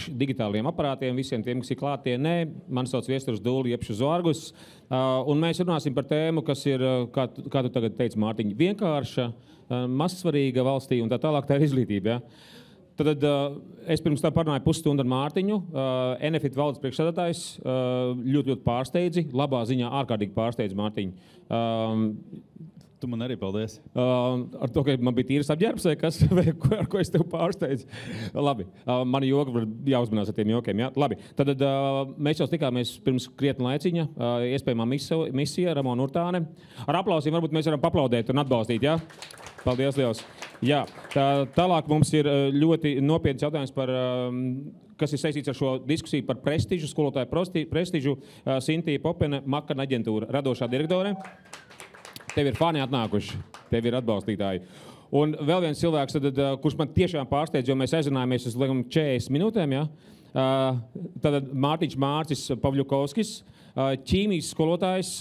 digitāliem aparātiem, visiem tiem, kas ir klātienē. Mani sauc Viesturs Dūli, jeb Zorgus. Un mēs runāsim par tēmu, kas ir, kā tu tagad teici, Mārtiņ, vienkārša, mazsvarīga valstī un tā tālāk, tā ir izglītība. Ja? Tad es pirms tam parunāju pusstundu ar Mārtiņu. Enefit valdes priekšsēdētājs ļoti pārsteidzi, labā ziņā ārkārtīgi pārsteidzi Mārtiņu. Tu man arī paldies. Ar to, ka man bija tīras apģērbs, vai kas, vai ar ko es tev pārsteidzu. Labi, mani joki var jāuzmanās ar tiem jokiem. Ja? Labi, tad mēs jau tikāmies pirms krietna laiciņa, iespējamā misija Ramona Urtāne. Ar aplausiem varbūt mēs varam paplaudēt un atbalstīt, ja? Paldies liels. Jā, tālāk mums ir ļoti nopietns jautājums par, kas ir saistīts ar šo diskusiju par prestižu, skolotāju prestižu. Sintija Popene, Makana aģentūra, radošā direktore. Tev ir fani atnākuši, tev ir atbalstītāji. Un vēl viens cilvēks, kurš man tiešām pārsteidz, jo mēs aizrunājamies uz 40 minūtēm, ja? Tad Mārtiņš Mārcis Pavļukovskis, ķīmijas skolotājs,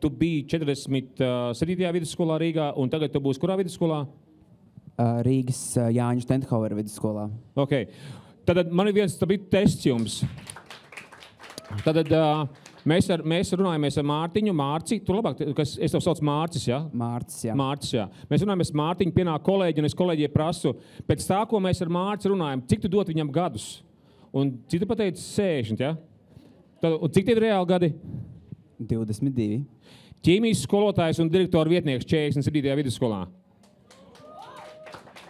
tu biji 47. vidusskolā Rīgā, un tagad tu būsi kurā vidusskolā? Rīgas Jāņu Stenthauera vidusskolā. Ok. Tad man ir viens tests jums. Tad mēs runājamies ar Mārtiņu. Mārci, tu labāk, kas es tev saucu Mārcis, ja? Mārcis, jā. Mārcis, jā. Mēs runājamies ar Mārtiņu, pienāk kolēģi, un es kolēģiem prasu, pēc tā, ko mēs ar Mārci runājam, cik tu dot viņam gadus? Un cik tu pateici 60, ja? Un cik tev ir reāli gadi? 22. Ķīmijas skolotājs un direktora vietnieks 47. vidusskolā.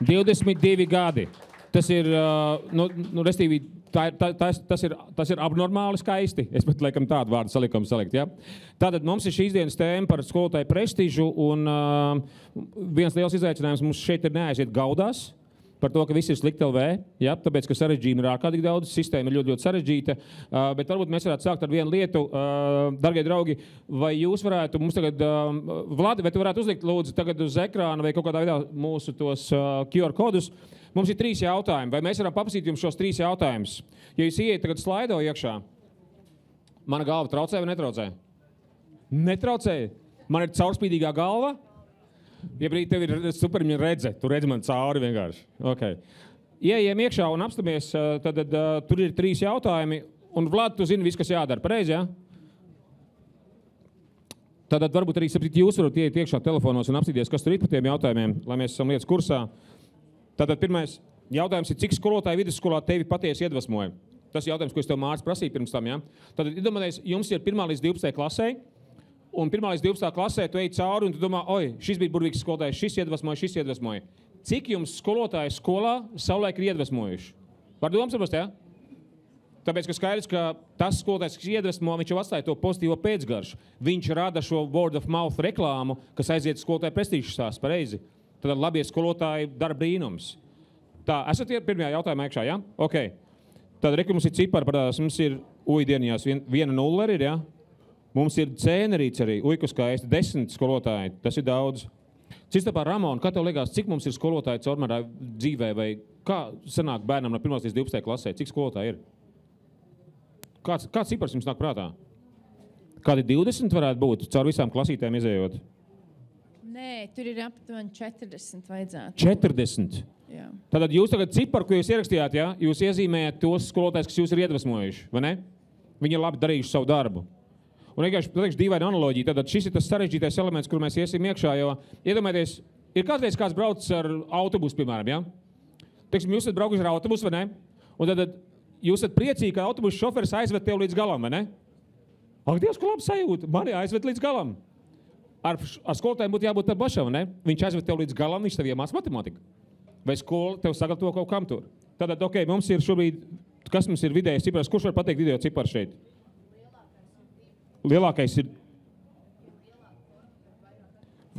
22 gadi. Tas ir, restīvi, tas ir abnormāli skaisti. Es pat laikam tādu vārdu salikumu salikt, ja? Tātad mums ir šīs dienas tēma par skolotāju prestižu, un viens liels izaicinājums mums šeit ir neaiziet gaudās par to, ka viss ir slikti LV, ja? Tāpēc, ka sarežģījumi ir ārkārtīgi daudz, sistēma ir ļoti sarežģīta, bet varbūt mēs varētu sākt ar vienu lietu. Dargie draugi, vai jūs varētu mums tagad, Vladi, vai tu varētu uzlikt lūdzu tagad uz ekrāna vai kaut kādā veidā mūsu tos QR kodus? Mums ir 3 jautājumi. Vai mēs varam paprasīt jums šos 3 jautājumus? Ja jūs ieiet tagad slaido iekšā, mana galva traucē vai netraucē? Netraucē? Man ir caurspīdīgā galva? Ja brīd tev ir supermiņa redze, tu redzi man cauri vienkārši. Okay. Ieejam iekšā un apstamies, tad tur ir 3 jautājumi. Un Vlad, tu zini visu, kas jādara. Pareizi, ja? Tad varbūt arī jūs varat ieiet iekšā telefonos un apstīties, kas tur ir par tiem jautājumiem, lai mēs esam lietas kursā. Tātad pirmais jautājums ir, cik skolotāji vidusskolā tevi patiesi iedvesmoja? Tas ir jautājums, ko es tev Mārcis prasīju pirms tam, ja? Tātad, iedomājies, jums ir 1. līdz 12. klasē, un 1. līdz 12. klasē tu ej cauri, un tu domā, oi, šis bija burvīgs skolotājs, šis iedvesmoja. Cik jums skolotāji skolā savulaik ir iedvesmojuši? Var domas saprast, ja? Tāpēc, ka skaidrs, ka tas skolotājs, kas iedvesmo, viņš jau atstāja to pozitīvo pēcgaršu. Viņš rada šo word of mouth reklāmu, kas aiziet skolotāju prestīžu stāsts, pareizi. Tad labie skolotāji dara brīnums. Tā, esat pirmajā jautājumā iekšā, ja? Ok. Tad reku mums ir cipari parādās, mums ir uidienījās 1-0 ir, ja? Mums ir cēnerīts arī, uiku skaisti, 10 skolotāji, tas ir daudz. Cistapā, Ramona, kā tev liekas, cik mums ir skolotāji caurmērā dzīvē, vai kā sanāk bērnam no 1. līdz 12. klasē, cik skolotāji ir? Kāds cipars jums nāk prātā? Kādi 20 varētu būt, caur visām klasītēm izējot? Nē, tur ir aptuveni 40 vajadzētu. 40? Jā. Tātad jūs tagad ciparu, ko jūs ierakstījāt, ja? Jūs iezīmējat tos skolotājus, kas jūs ir iedvesmojuši, vai ne? Viņi ir labi darījuši savu darbu. Un vienkārši pateikšu dīvainu analoģiju. Tātad šis ir tas sarežģītais elements, kur mēs iesim iekšā, jo iedomājieties, ir kādreiz kāds braucis ar autobusu, piemēram, ja? Teiksim, jūs esat braukuši ar autobusu, vai ne? Un tad jūs esat priecīgi, ka autobusu šoferis aizved tev līdz galam, vai ne? Ak, Dievs, ko labi sajūta, mani aizved līdz galam. Ar skolotājiem būtu jābūt tā pašam, vai ne? Viņš aizved tev līdz galam, viņš tev iemāc matemātiku. Vai skola tev sagatavo kaut kam tur. Tātad, ok, mums ir šobrīd, kas mums ir vidējais cipars, kurš var pateikt video ciparu šeit? Lielākais ir...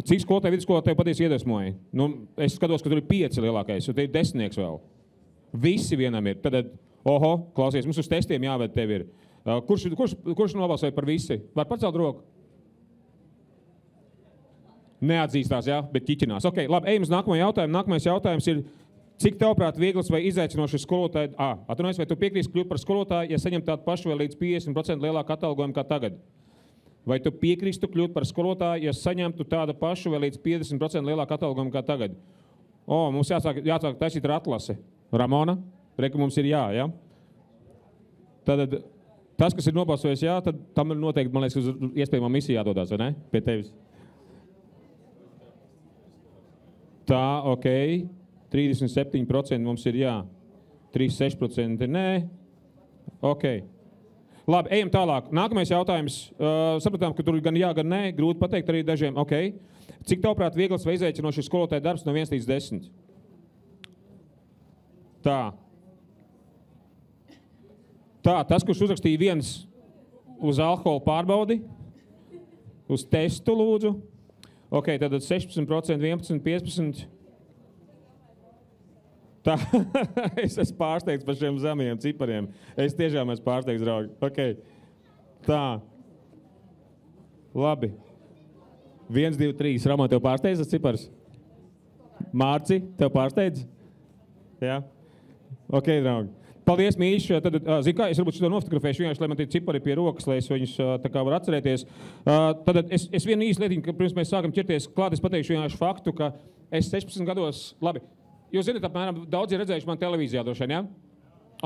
Cik skolotāji vidusskolā tev patiesi iedvesmoja? Nu, es skatos, ka tur ir 5 lielākais, un te ir 10 vēl. Visi vienam ir. Tad, klausies, mums uz testiem jāved tev ir. Kurš nobalsoja par visi? Var pacelt roku? Neatzīstās, jā, bet ķiķinās. Ok, labi, ejam uz nākamo jautājumu. Nākamais jautājums ir, cik tevprāt viegls vai izaicinošs skolotāji... Atvainojies, vai tu piekrīsti kļūt par skolotāju, ja saņem tādu pašu vai līdz 50% lielāku atalgojumu kā tagad? Vai tu piekrīstu kļūt par skolotāju, ja saņemtu tādu pašu vai līdz 50% lielāku atalgojumu kā tagad? Mums jāsāk taisīt ar atlasi. Ramona, reku mums ir jā, ja? Tad tas, kas ir nobalsojis jā, tad tam ir noteikti, man liekas, uz iespējamā misija jādodās, vai ne? Pie tevis. Tā, ok. 37% mums ir jā. 36% nē. Ok. Labi, ejam tālāk. Nākamais jautājums. Sapratām, ka tur gan jā, gan nē. Grūti pateikt arī dažiem. Ok. Cik tavuprāt viegls vai izaicinošs ir skolotāja darbs no 1 līdz 10? Tā. Tā, tas, kurš uzrakstīja viens uz alkohola pārbaudi, uz testu lūdzu. Ok, tad 16%, 11%, 15%. Tā, es esmu pārsteigts par šiem zemajiem cipariem. Es tiešām esmu pārsteigts, draugi. Ok, tā. Labi. 1, 2, 3. Ramon, tev pārsteidz tas cipars? Mārci, tev pārsteidz? Jā? Ok, draugi. Paldies, Mīš. Tad, zinu kā, es varbūt šo nofotografēšu vienkārši, lai man tie cipari pie rokas, lai es viņus tā kā var atcerēties. Tad es vienu īsu lietiņu, ka pirms mēs sākam ķerties klāt, es pateikšu vienkārši faktu, ka es 16 gados, labi, jūs zināt, apmēram daudz ir redzējuši man televīzijā droši vien, ja?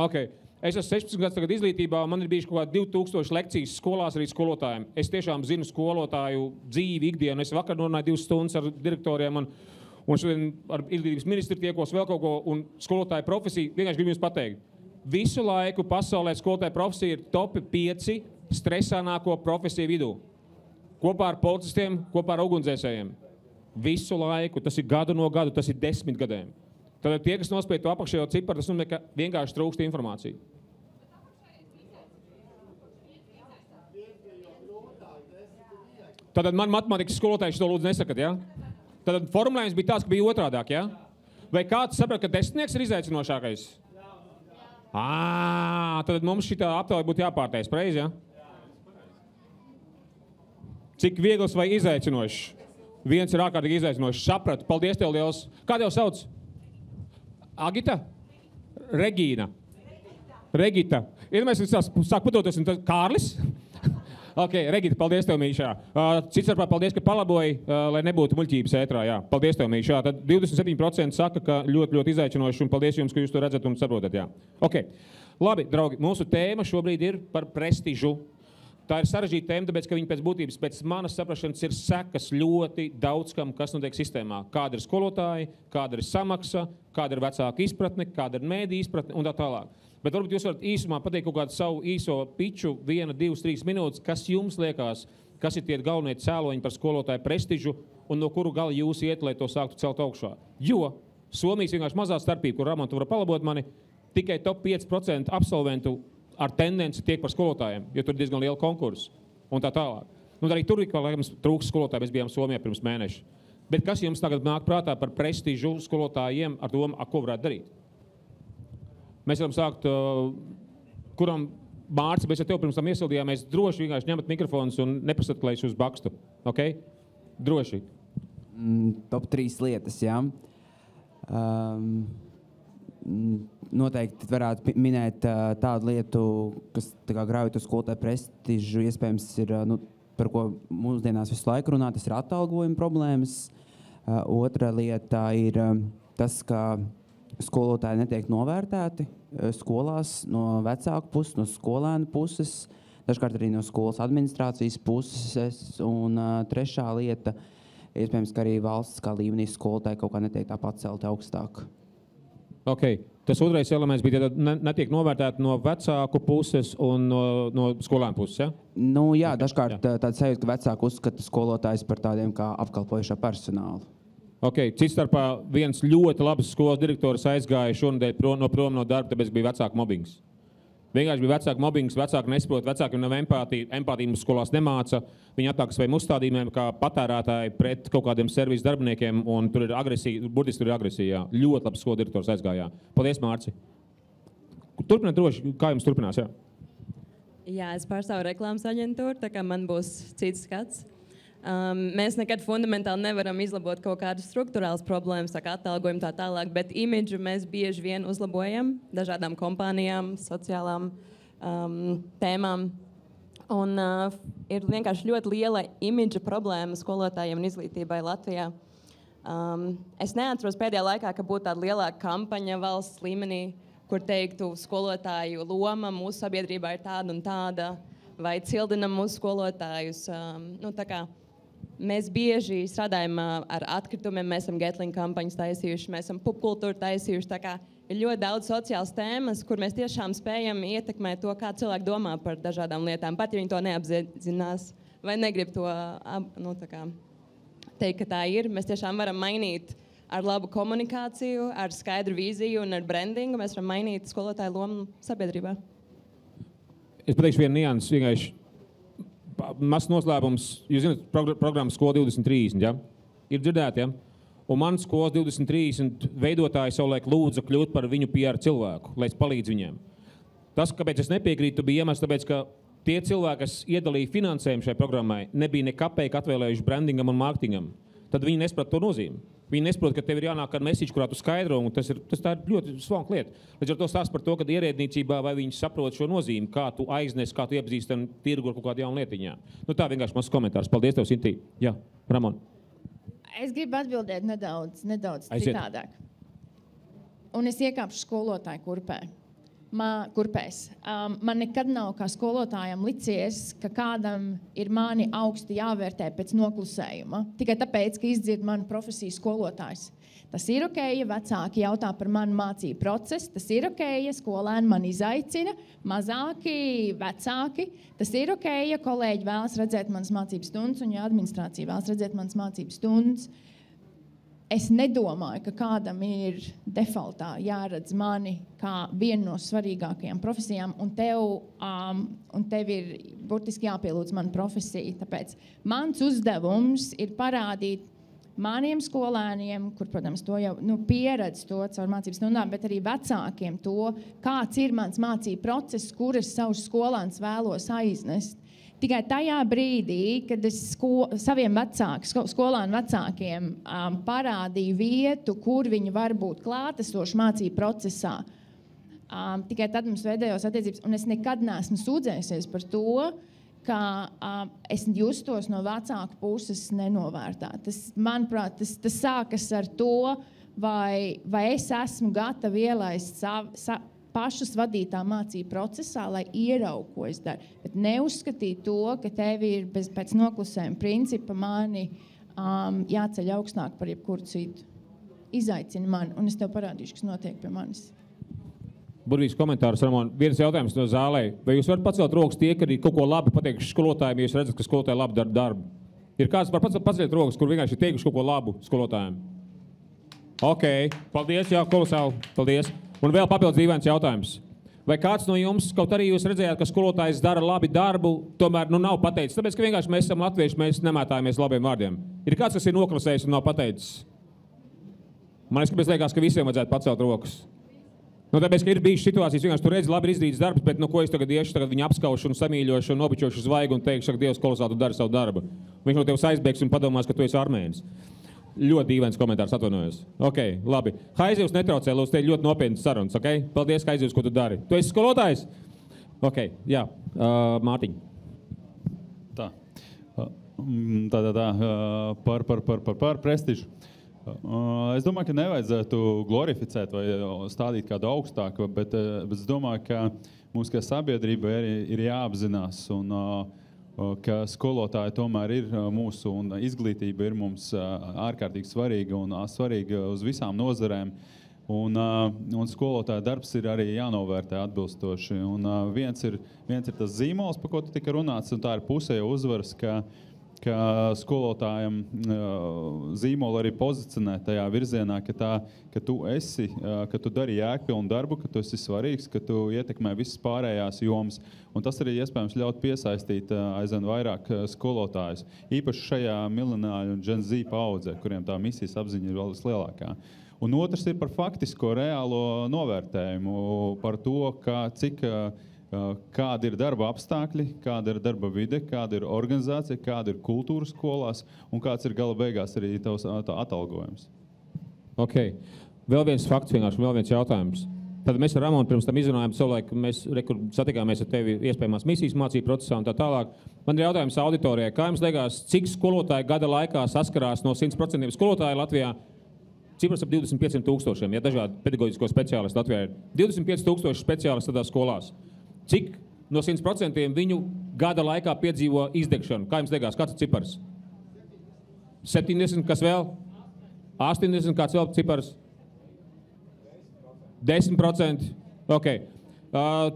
Ok. Es esmu 16 gadus tagad izglītībā, un man ir bijuši kaut kādi 2000 lekcijas skolās arī skolotājiem. Es tiešām zinu skolotāju dzīvi, ikdienu. Es vakar norunāju 2 stundas ar direktoriem, un šodien ar izglītības ministru tiekos vēl kaut ko, un skolotāju profesiju vienkārši gribu jums pateikt. Visu laiku pasaulē skolotāja profesija ir top 5 stresānāko profesiju vidū. Kopā ar policistiem, kopā ar ugunsdzēsējiem. Visu laiku, tas ir gadu no gadu, tas ir 10 gadiem. Tad tie, kas nospēj to apakšējo ciparu, tas nozīmē, ka vienkārši trūkst informāciju. Tad man matemātikas skolotājs to lūdzu nesakat, ja? Tad formulējums bija tāds, ka bija otrādāk, ja? Vai kāds saprata, ka 10 ir izaicinošākais? Tad mums šitā aptauja būtu jāpārtais, pareizi, ja? Cik viegls vai izaicinošs? Viens ir ārkārtīgi izaicinošs. Sapratu. Paldies tev liels. Kā tev sauc? Agita? Regīna. Regita. Iedomājies, sāk padoties, un tad Kārlis? Ok, Regita, paldies tev, Mīšā. Citstarpā paldies, ka palaboji, lai nebūtu muļķības ētrā. Jā. Paldies tev, Mīšā. Tad 27% saka, ka ļoti izaicinoši, un paldies jums, ka jūs to redzat un saprotat. Jā. Ok. Labi, draugi, mūsu tēma šobrīd ir par prestižu. Tā ir sarežģīta tēma, tāpēc, ka viņa pēc būtības, pēc manas saprašanas, ir sekas ļoti daudz kam, kas notiek sistēmā. Kāda ir skolotāji, kāda ir samaksa, kāda ir vecāka izpratne, kāda ir mēdī izpratne un tā tālāk. Bet varbūt jūs varat īsumā pateikt kaut kādu savu īso piču, 1, 2, 3 minūtes, kas jums liekas, kas ir tie galvenie cēloņi par skolotāju prestižu un no kuru gala jūs iet, lai to sāktu celt augšā. Jo Somijas vienkārši mazā starpība, kur Ramon tu var palabot mani, tikai top 5% absolventu ar tendenci tiek par skolotājiem, jo tur ir diezgan liela konkursa un tā tālāk. Nu, arī tur ir trūks skolotāji, mēs bijām Somijā pirms mēneša. Bet kas jums tagad nāk prātā par prestižu skolotājiem ar domu, ko varētu darīt? Mēs varam sākt, kuram Mārci, mēs ar tevi pirms tam iesildījāmies, droši vienkārši ņemat mikrofonus un neprasat, lai es uz bakstu. Ok? Droši. Top 3 lietas, jā. Noteikti varētu minēt tādu lietu, kas grauj to skolotāju prestižu, iespējams ir, par ko mūsdienās visu laiku runā, tas ir atalgojuma problēmas. Otra lieta ir tas, ka skolotāji netiek novērtēti skolās no vecāku puses, no skolēnu puses, dažkārt arī no skolas administrācijas puses. Un trešā lieta, iespējams, ka arī valsts kā līmenī skolotāji kaut kā netiek tā pacelti augstāk. Ok. Tas otrais elements bija, tad netiek novērtēti no vecāku puses un no skolēnu puses, ja? Nu jā, dažkārt tāda sajūta, ka vecāki uzskata skolotājus par tādiem kā apkalpojušā personālu. Ok, citstarpā viens ļoti labs skolas direktors aizgāja šonadēļ prom no darba, tāpēc bija vecāku mobbings. Vienkārši bija vecāku mobbings, vecāki nesaprot, vecākiem nav empātija mums skolās nemāca. Viņi atnāk saviem uzstādījumiem kā patērētāji pret kaut kādiem servisu darbiniekiem, un tur ir agresija, burtiski tur ir agresija, jā. Ļoti labs skolas direktors aizgājā. Paldies, Mārci. Turpiniet droši, kā jums turpinās, jā? Jā, es pārstāvu reklāmas aģentūru, tā kā man būs cits skats. Mēs nekad fundamentāli nevaram izlabot kaut kādas struktūrālas problēmas, tā kā atalgojumu tā tālāk, bet imidžu mēs bieži vien uzlabojam dažādām kompānijām, sociālām tēmām. Un ir vienkārši ļoti liela imidža problēma skolotājiem un izglītībai Latvijā. Es neatceros pēdējā laikā, ka būtu tāda lielāka kampaņa valsts līmenī kur teiktu, skolotāju loma mūsu sabiedrībā ir tāda un tāda, vai cildinam mūsu skolotājus. Tā kā mēs bieži strādājam ar atkritumiem, mēs esam Gatling kampaņas taisījuši, mēs esam popkultūru taisījuši, tā kā ir ļoti daudz sociālas tēmas, kur mēs tiešām spējam ietekmēt to, kā cilvēki domā par dažādām lietām, pat ja viņi to neapzinās vai negrib to teikt, ka tā ir. Mēs tiešām varam mainīt ar labu komunikāciju, ar skaidru vīziju un ar brandingu. Mēs varam mainīt skolotāju lomu sabiedrībā. Es pateikšu vienu niansu, vienkārši mazs noslēpums. Jūs zināt, programma Skola 2030, ja? Ir dzirdēti, ja? Un man Skolas 2030 veidotāji savulaik lūdza kļūt par viņu PR cilvēku, lai es palīdzu viņiem. Tas, kāpēc es nepiekrītu, bija iemesls, tāpēc, ka tie cilvēki, kas iedalīja finansējumu šai programmai, nebija ne kapeiku atvēlējuši brandingam un mārketingam. Tad viņi nesprata to nozīmi. Viņi nesaprot, ka tev ir jānāk ar mesiķu, kurā tu skaidro, un tas ir ļoti svanka lieta. Līdz ar to stāst par to, ka ierēdniecībā vai viņi saprot šo nozīmi, kā tu aiznes, kā tu iepazīsti ar tirgu ar kaut kādu jaunu lietiņā. Tā vienkārši mazs komentārs. Paldies tev, Sintī. Jā, Ramon. Es gribu atbildēt nedaudz citādāk. Un es iekāpšu skolotāju kurpēs. Man nekad nav kā skolotājam licies, ka kādam ir mani augsti jāvērtē pēc noklusējuma. Tikai tāpēc, ka izdzird manu profesiju skolotājs. Tas ir ok, ja vecāki jautā par manu mācību procesu. Tas ir ok, ja skolēni man izaicina, mazāki vecāki. Tas ir ok, ja kolēģi vēlas redzēt manas mācību stundas un ja administrācija vēlas redzēt manas mācību stundas. Es nedomāju, ka kādam ir defaultā jāredz mani kā vienu no svarīgākajām profesijām, un tev ir burtiski jāpielūdz mana profesija. Tāpēc mans uzdevums ir parādīt maniem skolēniem, kur, protams, to jau pieredz to caur mācību stundām, bet arī vecākiem to, kāds ir mans mācību process, kur es savus skolēnus vēlos aiznest. Tikai tajā brīdī, kad es saviem skolānu vecākiem parādīju vietu, kur viņi var būt klātesoši mācību procesā, tikai tad mums veidojās attiecības. Un es nekad neesmu sūdzējusies par to, ka es justos no vecāku puses nenovērtēt. Manuprāt, tas sākas ar to, vai es esmu gatava ielaist pašas vadītā mācību procesā, lai ieraugu, ko es daru. Bet neuzskatīt to, ka tev ir pēc noklusējuma principa mani jāceļ augstāk par jebkuru citu. Izaicini mani, un es tev parādīšu, kas notiek pie manis. Burvīgs komentārs, Ramon. Viens jautājums no zālē. Vai jūs varat pacelt rokas tie, ka arī kaut ko labi pateikuši skolotājiem, ja jūs redzat, ka skolotāji labi dara darbu? Ir kāds var pacelt rokas, kur vienkārši ir teikuši kaut ko labu skolotājiem? Ok, paldies, jā, kolosāli, paldies. Un vēl papildus dīvains jautājums. Vai kāds no jums, kaut arī jūs redzējāt, ka skolotājs dara labi darbu, tomēr nav pateicis? Tāpēc, ka vienkārši mēs esam latvieši, mēs nemētājamies labiem vārdiem. Ir kāds, kas ir noklasējis un nav pateicis? Man liekas, ka visiem vajadzētu pacelt rokas. Tāpēc, ka ir bijušas situācijas, vienkārši tu redzi, labi ir izdarīts darbs, bet ko es tagad iešu, tagad viņu apskaušu un samīļošu un nobičošu zvaigu un teikšu, ka Dievs kolosāli, tu dari savu darbu. Viņš no tevis aizbēgs un padomās, ka tu esi armēnis. Ļoti dīvains komentārs, atvainojos. Ok, labi. Haizivs netraucē, lūdzu, te ļoti nopietnas sarunas, ok? Paldies, Haizivs, ko tu dari. Tu esi skolotājs? Ok, jā. Mārtiņ. Par prestižu. Es domāju, ka nevajadzētu glorificēt vai stādīt kādu augstāku, bet es domāju, ka mums kā sabiedrība ir jāapzinās un ka skolotāji tomēr ir mūsu un izglītība ir mums ārkārtīgi svarīga un svarīga uz visām nozarēm. Un skolotāja darbs ir arī jānovērtē atbilstoši. Un viens ir tas zīmols, par ko tu tika runāts, un tā ir pusēja uzvaras, ka skolotājiem zīmolu arī pozicionē tajā virzienā, ka tu dari jēgpilnu darbu, ka tu esi svarīgs, ka tu ietekmē visas pārējās jomas. Un tas arī iespējams ļaut piesaistīt aizvien vairāk skolotājus. Īpaši šajā millenniāļu un Gen Z paudzē, kuriem tā misijas apziņa ir vēl vislielākā. Un otrs ir par faktisko reālo novērtējumu, par to, kāda ir darba apstākļi, kāda ir darba vide, kāda ir organizācija, kāda ir kultūra skolās un kāds ir gala beigās arī tavs atalgojums. Ok. Vēl viens fakts vienkārši, vēl viens jautājums. Tad mēs ar Ramonu pirms tam izrunājām savulaik, mēs satikāmies ar tevi iespējamās misijas mācību procesā un tā tālāk. Man ir jautājums auditorijai. Kā jums liekas, cik skolotāji gada laikā saskarās no 100% skolotāju Latvijā cipars ap 25,000, ja dažādi pedagoģisko speciālistu Latvijā ir. 25,000 speciālistu tādās skolās. Cik no 100% viņu gada laikā piedzīvo izdegšanu? Kā jums degās? Kāds ir cipars? 70, kas vēl? 80, kāds vēl cipars? 10%. Okay.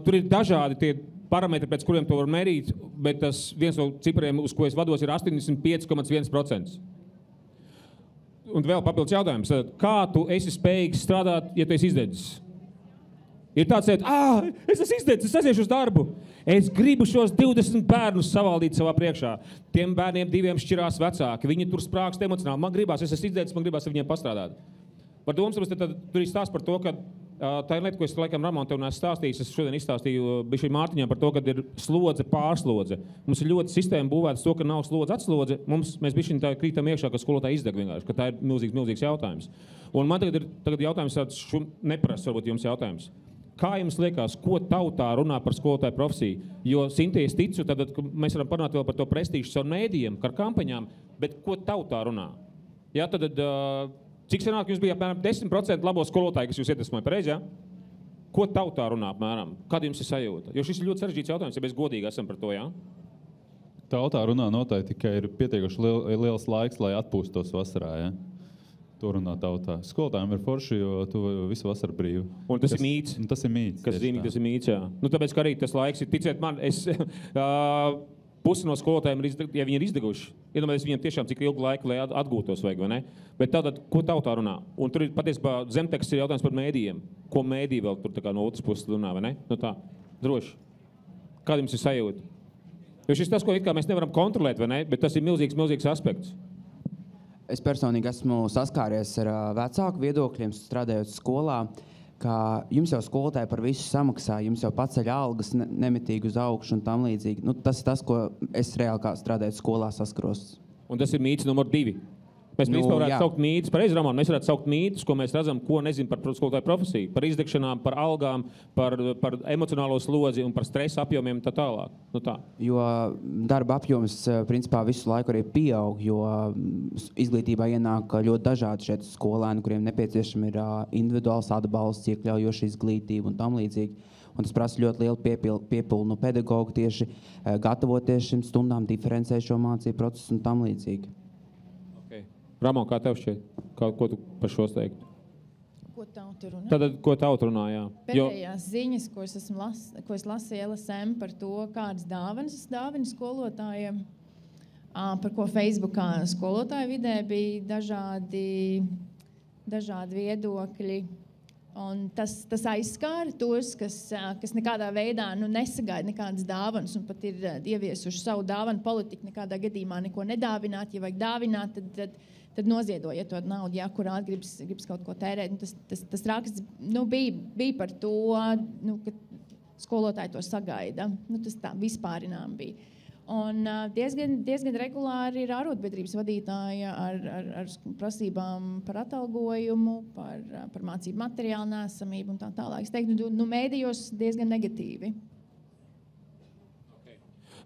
Tur ir dažādi tie parametri, pēc kuriem to var mērīt, bet tas viens no cipariem, uz ko es vados, ir 85,1%. Un vēl papildus jautājums. Kā tu esi spējīgs strādāt, ja tu esi izdedzis? Ir tāds, es esmu izdedzis, es aiziešu uz darbu. Es gribu šos 20 bērnus savaldīt savā priekšā. Tiem bērniem 2 šķirās vecāki. Viņi tur sprākst emocionāli. Man gribās, es esmu izdedzis, man gribās ar viņiem pastrādāt. Par domas, tad tur ir stāsts par to, ka tā ir lieta, ko es laikam Ramon tev neesmu stāstījis. Es šodien izstāstīju bišķi Mārtiņām par to, ka ir slodze, pārslodze. Mums ir ļoti sistēma būvētas to, ka nav slodze, atslodze. Mēs bišķi tā krītam iekšā, ka skolotāji izdeg vienkārši, ka tā ir milzīgs jautājums. Un man tagad ir jautājums tāds, neprasts varbūt jums jautājums. Kā jums liekas, ko tautā runā par skolotāju profesiju? Jo, Sintie, es ticu, tad mēs varam parunāt vēl par to prestīžu caur mēdījiem, ar kampaņām, bet ko tautā runā? Jā, tad cik sanāk, jums bija apmēram 10% labo skolotāju, kas jūs iedvesmoja, pareizi, jā? Ko tautā runā apmēram? Kāda jums ir sajūta? Jo šis ir ļoti sarežģīts jautājums, ja mēs godīgi esam par to, jā? Tautā runā noteikti, ka ir pietiekuši liels laiks, lai atpūstos vasarā, jā? To runā tautā. Skolotājiem ir forši, jo tu visu vasaru brīvi. Un tas ir mīts. Tas ir mīts. Kas zīmīgi, tas ir mīts, jā. Nu, tāpēc, ka arī tas laiks ir, ticiet man, pusi no skolotājiem, ja viņi ir izdeguši, iedomājieties viņiem tiešām cik ilgu laiku, lai atgūtos vajag, vai ne? Bet tātad, ko tautā runā? Un tur ir patiesībā zemteksts ir jautājums par mēdījiem. Ko mēdī vēl tur tā kā no otras puses runā, vai ne? Nu tā, droši. Kāda jums ir sajūta? Jo šis tas, ko it kā mēs nevaram kontrolēt, vai ne? Bet tas ir milzīgs aspekts. Es personīgi esmu saskāries ar vecāku viedokļiem, strādājot skolā, ka jums jau skolotāji par visu samaksā, jums jau paceļ algas nemitīgi uz augšu un tam līdzīgi. Nu, tas ir tas, ko es reāli kā strādājot skolā saskaros. Un tas ir mīts numur 2. Mēs varētu saukt mītus, pareizi, Ramon, mēs varētu saukt mītus, ko mēs redzam, ko nezinu par skolotāju profesiju, par izdegšanām, par algām, par emocionālo slodzi un par stresa apjomiem tā tālāk. Nu tā. Jo darba apjoms principā visu laiku arī pieaug, jo izglītībā ienāk ļoti dažādi šeit skolēni, kuriem nepieciešami ir individuāls atbalsts, iekļaujoša izglītība un tam līdzīgi. Un tas prasa ļoti lielu piepildu no pedagoga tieši gatavoties šim stundām, diferencējušo mācību procesu un tam līdzīgi. Ramon, kā tev šķiet? Ko tu par šo teiktu? Ko tauta runā? Tātad, ko tauta runā, jā. Pēdējās ziņas, ko es lasīju LSM par to, kādas dāvanas skolotājiem, par ko Facebookā skolotāju vidē bija dažādi viedokļi. Un tas aizskāra tos, kas nekādā veidā nesagaida nekādas dāvanas un pat ir ieviesuši savu dāvanu politiku, nekādā gadījumā neko nedāvināt. Ja vajag dāvināt, tad noziedojiet to naudu, ja kurā gribas kaut ko tērēt. Tas raksts bija par to, ka skolotāji to sagaida. Tas tā vispārinām bija. Un diezgan regulāri ir arotbiedrības vadītāja ar prasībām par atalgojumu, par mācību materiālu neesamību un tā tālāk. Es teiktu, mēdījos diezgan negatīvi. Okay.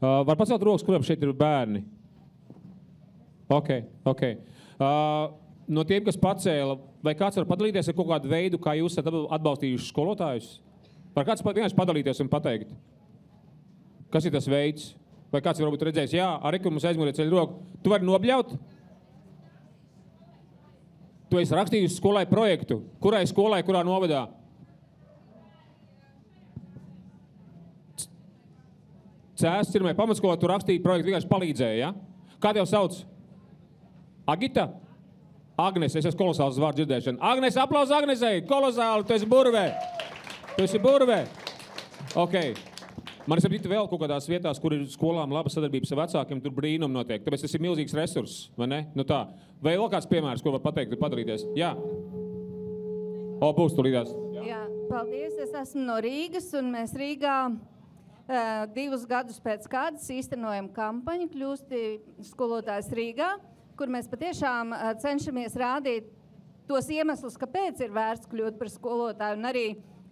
Var pacelt rokas, kuriem šeit ir bērni? Ok. No tiem, kas pacēla, vai kāds var padalīties ar kaut kādu veidu, kā jūs esat atbalstījuši skolotājus? Var kāds vienkārši padalīties un pateikt? Kas ir tas veids? Vai kāds varbūt redzējis, jā, arī, kur mums aizmūrē ceļu roku, tu vari nobļaut? Tu esi rakstījusi skolai projektu. Kurai skolai, kurā novadā? Cēs, cirmai pamatskolā, tu rakstīji projektu, vienkārši palīdzēji, ja? Kā tev sauc? Agita? Agnes, es esmu kolosāls vārdu dzirdēšana. Agnes, aplauz Agnesei! Kolosāli, tu esi burvē! Ok. Man ir sapratu vēl kaut kādās vietās, kur ir skolām laba sadarbības ar vecākiem, tur brīnumi notiek. Tāpēc tas ir milzīgs resurss, vai ne? Nu tā. Vai vēl kāds piemērs, ko var pateikt, padalīties? Jā. Būs tulīdās. Jā, paldies. Es esmu no Rīgas, un mēs Rīgā 2 gadus pēc kādas īstenojam kampaņu Kļūsti skolotājs Rīgā, kur mēs patiešām cenšamies rādīt tos iemeslus, kāpēc ir vērts kļūt par skolotāju, un arī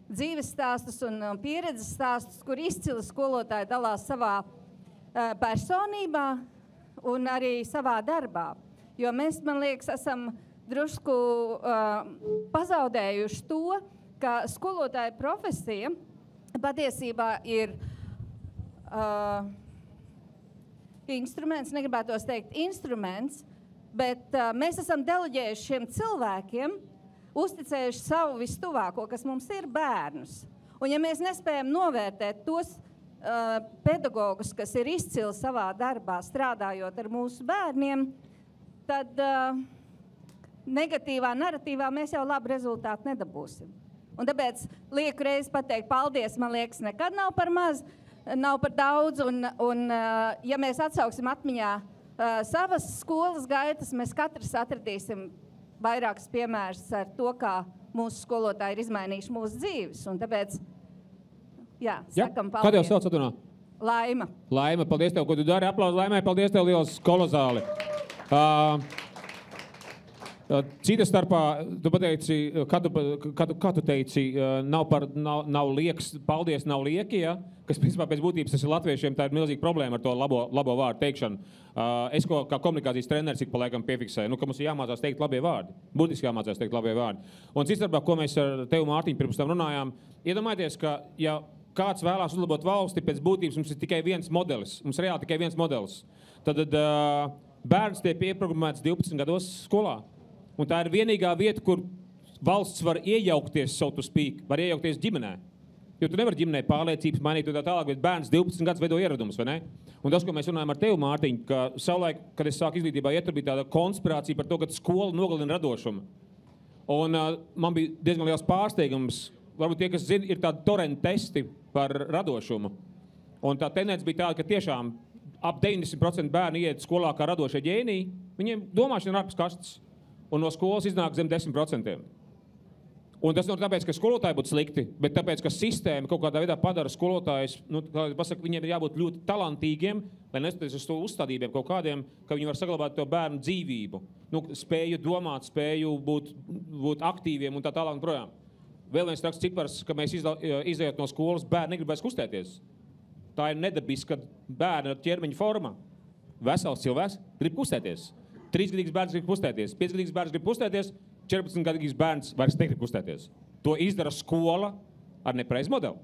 dzīves stāstus un pieredzes stāstus, kur izcili skolotāji dalās savā personībā un arī savā darbā. Jo mēs, man liekas, esam drusku pazaudējuši to, ka skolotāja profesija patiesībā ir instruments, negribētos teikt instruments, bet mēs esam deleģējuši šiem cilvēkiem, uzticējuši savu vistuvāko, kas mums ir bērnus. Un ja mēs nespējam novērtēt tos pedagogus, kas ir izcili savā darbā, strādājot ar mūsu bērniem, tad negatīvā naratīvā mēs jau labu rezultātu nedabūsim. Un tāpēc lieku reiz pateikt paldies, man liekas, nekad nav par maz, nav par daudz. Un ja mēs atsauksim atmiņā savas skolas gaitas, mēs katrs atradīsim vairākas piemērus ar to, kā mūsu skolotāji ir izmainījuši mūsu dzīves. Un tāpēc, sakam paldies. Kā tev sauc, Atunā? Laima. Laima, paldies tev, ko tu dari. Aplausi Laimai, paldies tev liels kolosāli. Cita starpā, tu pateici, kā tu teici, nav liekas, paldies, nav lieki, ja? Kas principā pēc būtības tas ir latviešiem, tā ir milzīga problēma ar to labo vārdu teikšanu. Es kā komunikācijas treneris ik pa laikam piefiksēju, ka mums ir jāmācās teikt labie vārdi. Būtiski jāmācās teikt labie vārdi. Un cita starpā, ko mēs ar tevi, Mārtiņ, pirms tam runājām, iedomājieties, ka ja kāds vēlās uzlabot valsti, pēc būtības mums ir tikai viens modelis. Mums reāli tikai viens modelis. Tad bērns tiek ieprogrammēts 12 gados skolā. Un tā ir vienīgā vieta, kur valsts var iejaukties, so to speak, var iejaukties ģimenē. Jo tu nevari ģimenē pārliecības mainīt un tā tālāk, bet bērns 12 gadus veido ieradumus, vai ne? Un tas, ko mēs runājam ar tevi, Mārtiņ, ka savulaik, kad es sāku izglītībā iet, bija tāda konspirācija par to, ka skola nogalina radošumu. Un man bija diezgan liels pārsteigums. Varbūt tie, kas zina, ir tādi torrent testi par radošumu. Un tā tendence bija tāda, ka tiešām ap 90% bērni iet skolā kā radošie ģēniji. Viņiem domāšana ir ārpus kastes. Un no skolas iznāk zem 10%. Un tas nav tāpēc, ka skolotāji būtu slikti, bet tāpēc, ka sistēma kaut kādā veidā padara skolotājus, viņiem ir jābūt ļoti talantīgiem, lai neskatoties uz to uzstādījumiem kaut kādiem, ka viņi var saglabāt to bērnu dzīvību. Spēju domāt, spēju būt aktīviem un tā tālāk un projām. Vēl viens raksts cipars, ka mēs izējot no skolas, bērni negribēs kustēties. Tā ir nedabiska bērna ķermeņa forma. Vesels cilvēks grib kustēties. 3-gadīgs bērns grib kustēties, 5-gadīgs bērns grib kustēties, 14-gadīgs bērns vairs negrib kustēties. To izdara skola ar nepareizu modeli.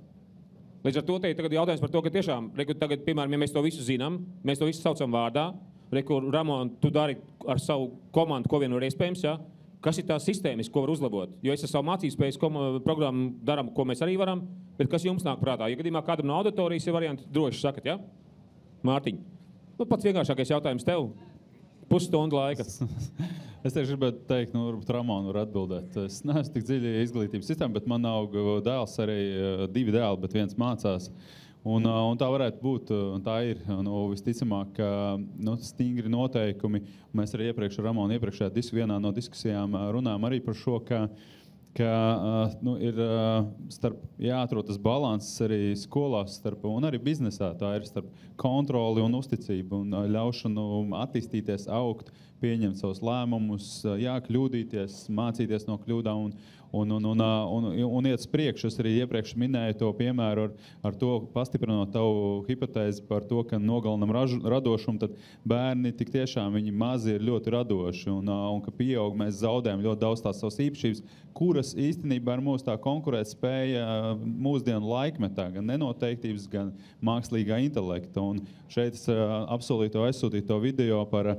Līdz ar to te ir tagad jautājums par to, ka tiešām, tagad, piemēram, ja mēs to visu zinām, mēs to visu saucam vārdā, Ramon, tu dari ar savu komandu, ko vien var iespējams, ja? Kas ir tā sistēmiski, ko var uzlabot? Jo es ar savu mācībspējas programmu daram, ko mēs arī varam, bet kas jums nāk prātā? Ja gadījumā kādam no auditorijas ir varianti, droši sakat, ja? Mārtiņ, pats vienkāršākais jautājums tev. Pusstundu laika. Es tieši gribētu teikt, varbūt Ramon var atbildēt. Es neesmu tik dziļi izglītības sistēma, bet man aug dēls arī 2 dēli, bet viens mācās. Un tā varētu būt, un tā ir, visticamāk, stingri noteikumi. Mēs arī iepriekš ar Ramonu vienā no diskusijām runājām arī par šo, ka ir jāatrod tas balanss arī skolās un arī biznesā. Tā ir starp kontroli un uzticību un ļaušanu attīstīties, augt, pieņemt savus lēmumus, kļūdīties, mācīties no kļūdām un iet uz priekšu. Es arī iepriekš minēju to piemēru ar to, pastiprinot tavu hipotēzi par to, ka nogalinam radošumu, tad bērni tik tiešām viņi mazi ir ļoti radoši un ka pieaug mēs zaudējam ļoti daudz tās savas īpašības, kuras īstenībā ir mūsu tā konkurētspēja mūsdienu laikmetā, gan nenoteiktības, gan mākslīgā intelekta. Un šeit es apsolīju aizsūtīt to video par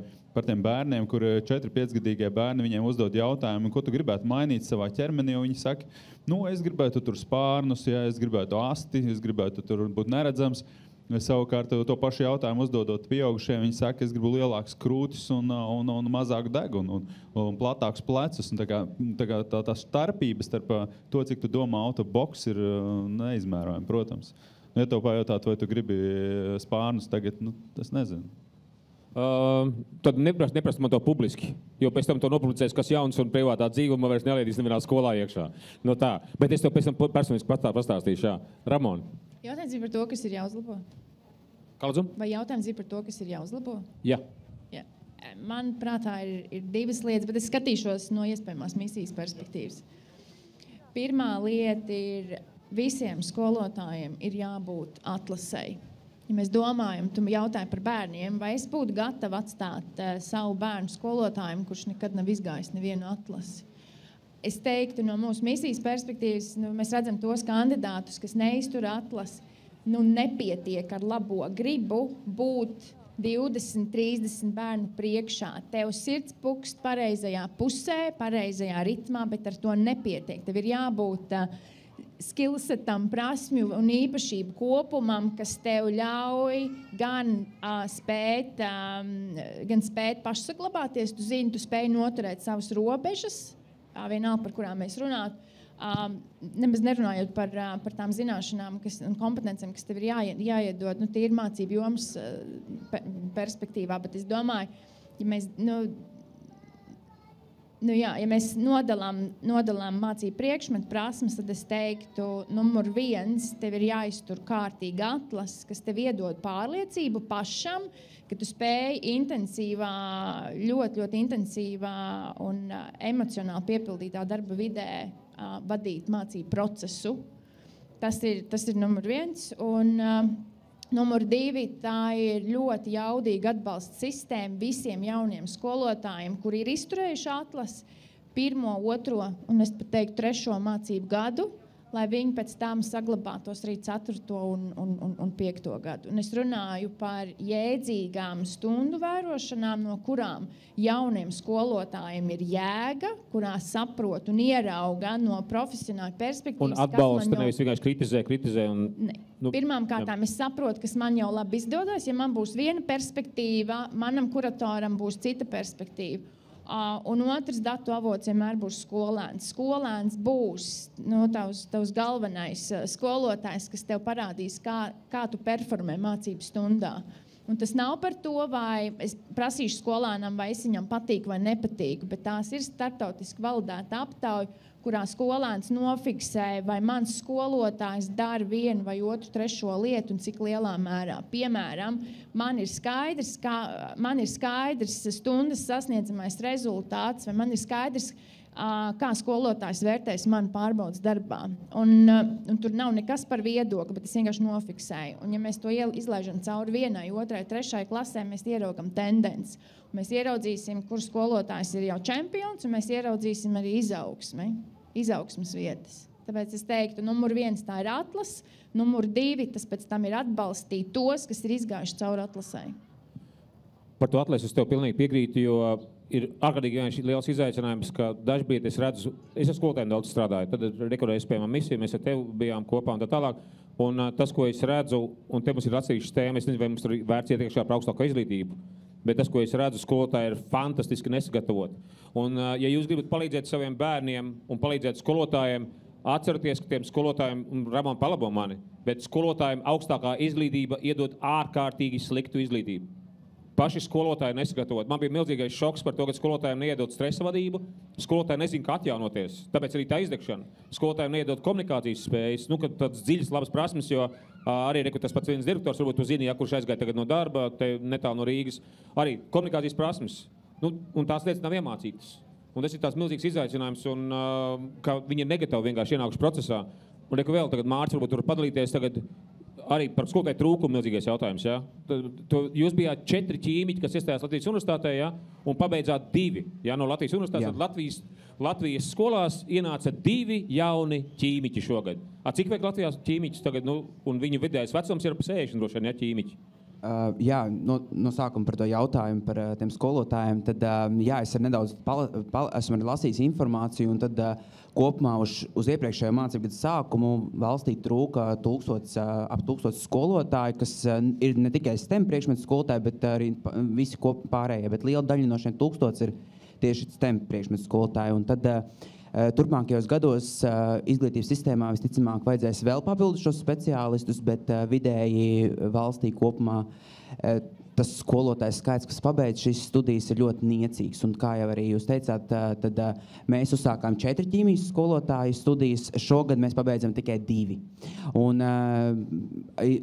tiem bērniem, kur 4-5-gadīgie bērni viņiem uzdod jautājumu, ko tu gribētu mainīt savā ķermenī, un viņi saka, es gribētu tur spārnus, es gribētu asti, es gribētu tur būt neredzams. Savukārt to pašu jautājumu uzdodot pieaugušiem, viņi saka, es gribu lielāks krūtis un mazāk degunu un platāks plecus. Un tā starpības starp to, cik tu domā autoboks, ir neizmērojama, protams. Ja tev pajautāt, vai tu gribi spārnus tagad, es nezinu. Tad neprast man to publiski, jo pēc tam to nopublicēs, kas jauns un privātā dzīve, un man vairs neliedīs nevienā skolā iekšā. Tā. Bet es tev pēc tam personiski pastāstīšu. Ramon. Jautājums ir par to, kas ir jāuzlabo? Kaldzum? Vai jautājums ir par to, kas ir jāuzlabo? Jā. Man prātā ir 2 lietas, bet es skatīšos no iespējamās misijas perspektīvas. Pirmā lieta ir, visiem skolotājiem ir jābūt atlasei. Ja mēs domājam, tu jautāji par bērniem, vai es būtu gatava atstāt savu bērnu skolotājiem, kurš nekad nav izgājis nevienu atlasi. Es teiktu, no mūsu misijas perspektīvas, mēs redzam tos kandidātus, kas neiztur atlasi, nepietiek ar labo gribu būt 20, 30 bērnu priekšā. Tev sirds pukst pareizajā pusē, pareizajā ritmā, bet ar to nepietiek. Tev ir jābūt skillsetam, prasmju un īpašību kopumam, kas tev ļauj gan spēt pašsaglabāties, tu zini, tu spēj noturēt savas robežas, vienalga, par kurām mēs runātu, nemaz nerunājot par tām zināšanām un kompetencijām, kas tev ir jāiedod, tie ir mācību jomas perspektīvā, bet es domāju, ja mēs, ja mēs nodalām mācību priekšmetu prasmes, tad es teiktu, numur 1, tev ir jāiztur kārtīgi atlases, kas tev iedod pārliecību pašam, ka tu spēj intensīvā, ļoti intensīvā un emocionāli piepildītā darba vidē vadīt mācību procesu. Tas ir numur 1. Un numur 2, tā ir ļoti jaudīga atbalsta sistēma visiem jauniem skolotājiem, kuri ir izturējuši atlasi 1., 2. un es pat teiktu 3. mācību gadu, lai viņi pēc tam saglabātos arī 4. un 5. gadu. Un es runāju par jēdzīgām stundu vērošanām, no kurām jauniem skolotājiem ir jēga, kurā saprot un ierauga no profesionāla perspektīvas. Un atbalsta, nevis vienkārši kritizē. Pirmām kārtām es saprotu, kas man jau labi izdodas. Ja man būs viena perspektīva, manam kuratoram būs cita perspektīva. Un otrs datu avots vienmēr būs skolēns. Skolēns būs tavs galvenais skolotājs, kas tev parādīs, kā tu performē mācību stundā. Un tas nav par to, vai es prasīšu skolēnam, vai es viņam patīku vai nepatīku, bet tās ir starptautiski validēta aptauja, kurā skolēns nofiksē, vai mans skolotājs dara 1 vai 2, 3 lietu un cik lielā mērā. Piemēram, man ir skaidrs stundas sasniedzamais rezultāts, vai man ir skaidrs, kā skolotājs vērtēs manu pārbaudas darbā. Un tur nav nekas par viedokli, bet es vienkārši nofiksēju. Un ja mēs to izlaižam cauri 1, 2, 3 klasē, mēs ieraugam tendenci. Mēs ieraudzīsim, kur skolotājs ir jau čempions, un mēs ieraudzīsim arī izaugsmes vietas. Tāpēc es teiktu, numur 1 tā ir atlase, numur 2 tas pēc tam ir atbalstīt tos, kas ir izgājuši cauri atlasē. Par to atlasi es tev pilnīgi piekrītu, jo ir ārkārtīgi liels izaicinājums, ka dažbrīd es redzu, es ar skolotājiem daudz strādāju, tad rekurēju spējamām misiju, mēs ar tevi bijām kopā un tā tālāk. Un tas, ko es redzu, un te mums ir atsevišķas tēmas, es nezinu, vai mums tur vērts iet iekšā par augstāko izglītību, bet tas, ko es redzu, skolotāji ir fantastiski nesagatavoti. Un, ja jūs gribat palīdzēt saviem bērniem un palīdzēt skolotājiem, atcerieties, ka tiem skolotājiem, un Ramon palabo mani, bet skolotājiem augstākā izglītība iedod ārkārtīgi sliktu izglītību. Paši skolotāji nesagatavot. Man bija milzīgais šoks par to, ka skolotājiem neiedod stresa vadību, skolotāji nezina, kā atjaunoties, tāpēc arī tā izdegšana. Skolotājiem neiedod komunikācijas spējas, kad tādas dziļas, labas prasmes, jo arī tas pats viens direktors, varbūt tu zini, kurš aizgāja tagad no darba, te netālu no Rīgas, arī komunikācijas prasmes, un tās lietas nav iemācītas. Un tas ir tās milzīgs izaicinājums, un ka viņi ir negatavi vienkārši ienākuši procesā. Un vēl tagad Mārcis varbūt tur padalīties tagad, arī par skolotāju trūkumu milzīgais jautājums. Ja? Jūs bijāt 4 ķīmiķi, kas iestājās Latvijas universitātē, ja? Un pabeidzāt 2 ja? No Latvijas universitātes. Latvijas skolās ienāca 2 jauni ķīmiķi šogad. Cik vajag Latvijas ķīmiķus tagad? Un viņu vidējais vecums ir ap 60 droši vien, ja, ķīmiķi? Jā, no sākuma par to jautājumu par tiem skolotājiem, tad jā, es nedaudz esmu lasījis informāciju, un tad kopumā uz iepriekšējo mācību gadu sākumu valstī trūka ap 1000 skolotāju, kas ir ne tikai STEM priekšmetu skolotāji, bet arī visi pārējie, bet liela daļa no šiem 1000 ir tieši STEM priekšmetu skolotāji, un tad turpmākajos gados izglītības sistēmā visticamāk vajadzēs vēl papildus šos speciālistus, bet vidēji valstī kopumā tas skolotājs skaits, kas pabeidz šīs studijas, ir ļoti niecīgs. Un kā jau arī jūs teicāt, tad mēs uzsākām 4 ķīmijas skolotāju studijas. Šogad mēs pabeidzam tikai 2. Un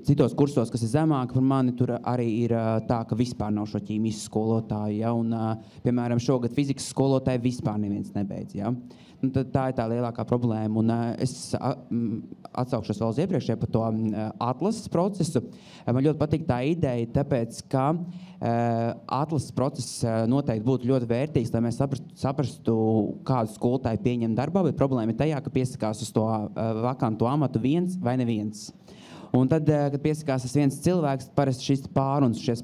citos kursos, kas ir zemāk par mani, tur arī ir tā, ka vispār nav šo ķīmijas skolotāju. Ja? Un, piemēram, šogad fizikas skolotāju vispār neviens nebeidz. Ja? Tā ir tā lielākā problēma. Un, es atsaukšos vēl uz iepriekšēju par to atlases procesu. Man ļoti patīk tā ideja, tāpēc, ka atlases process noteikti būtu ļoti vērtīgs, lai mēs saprastu, kādu skolotāju pieņem darbā, bet problēma ir tajā, ka piesakās uz to vakantu amatu viens vai neviens. Un tad, kad piesakās tas viens cilvēks, parasti šīs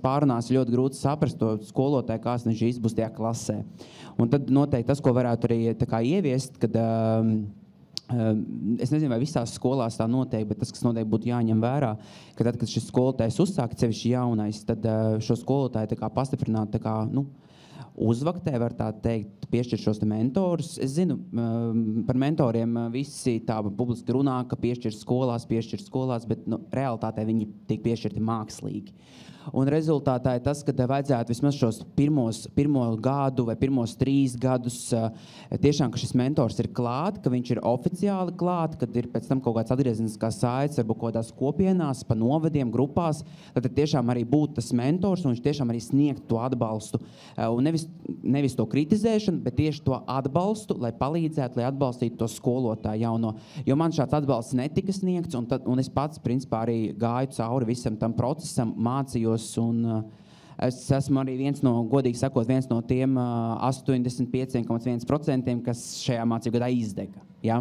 pārunās ļoti grūti saprast to skolotāju, kāds viņš īsti būs tajā klasē. Un tad noteikti tas, ko varētu arī tā kā ieviest, kad es nezinu, vai visās skolās tā notiek, bet tas, kas noteikti būtu jāņem vērā, ka tad, kad šis skolotājs uzsāk sevišķi jaunais, tad šo skolotāju tā kā pastiprināt, tā kā, uzvaktē, var tā teikt, piešķirt šos te mentorus. Es zinu, par mentoriem visi tā publiski runā, ka piešķirt skolās, bet realitātē viņi tiek piešķirti mākslīgi. Un rezultātā ir tas, ka vajadzētu vismaz šos pirmo gadu vai pirmos 3 gadus tiešām, ka šis mentors ir klāt, ka viņš ir oficiāli klāt, kad ir pēc tam kaut kāds atgriezeniskās saites, varbūt kaut kādās kopienās, pa novadiem, grupās, tad tiešām arī būtu tas mentors un viņš tiešām arī sniegt to atbalstu. Un nevis to kritizēšanu, bet tieši to atbalstu, lai palīdzētu, lai atbalstītu to skolotāju jauno. Jo man šāds atbalsts netika sniegts, un es pats, principā, arī gāju cauri visam tam procesam, mācījos. Un es esmu arī godīgi sakot, viens no tiem 85,1%, kas šajā mācību gadā izdega. Ja?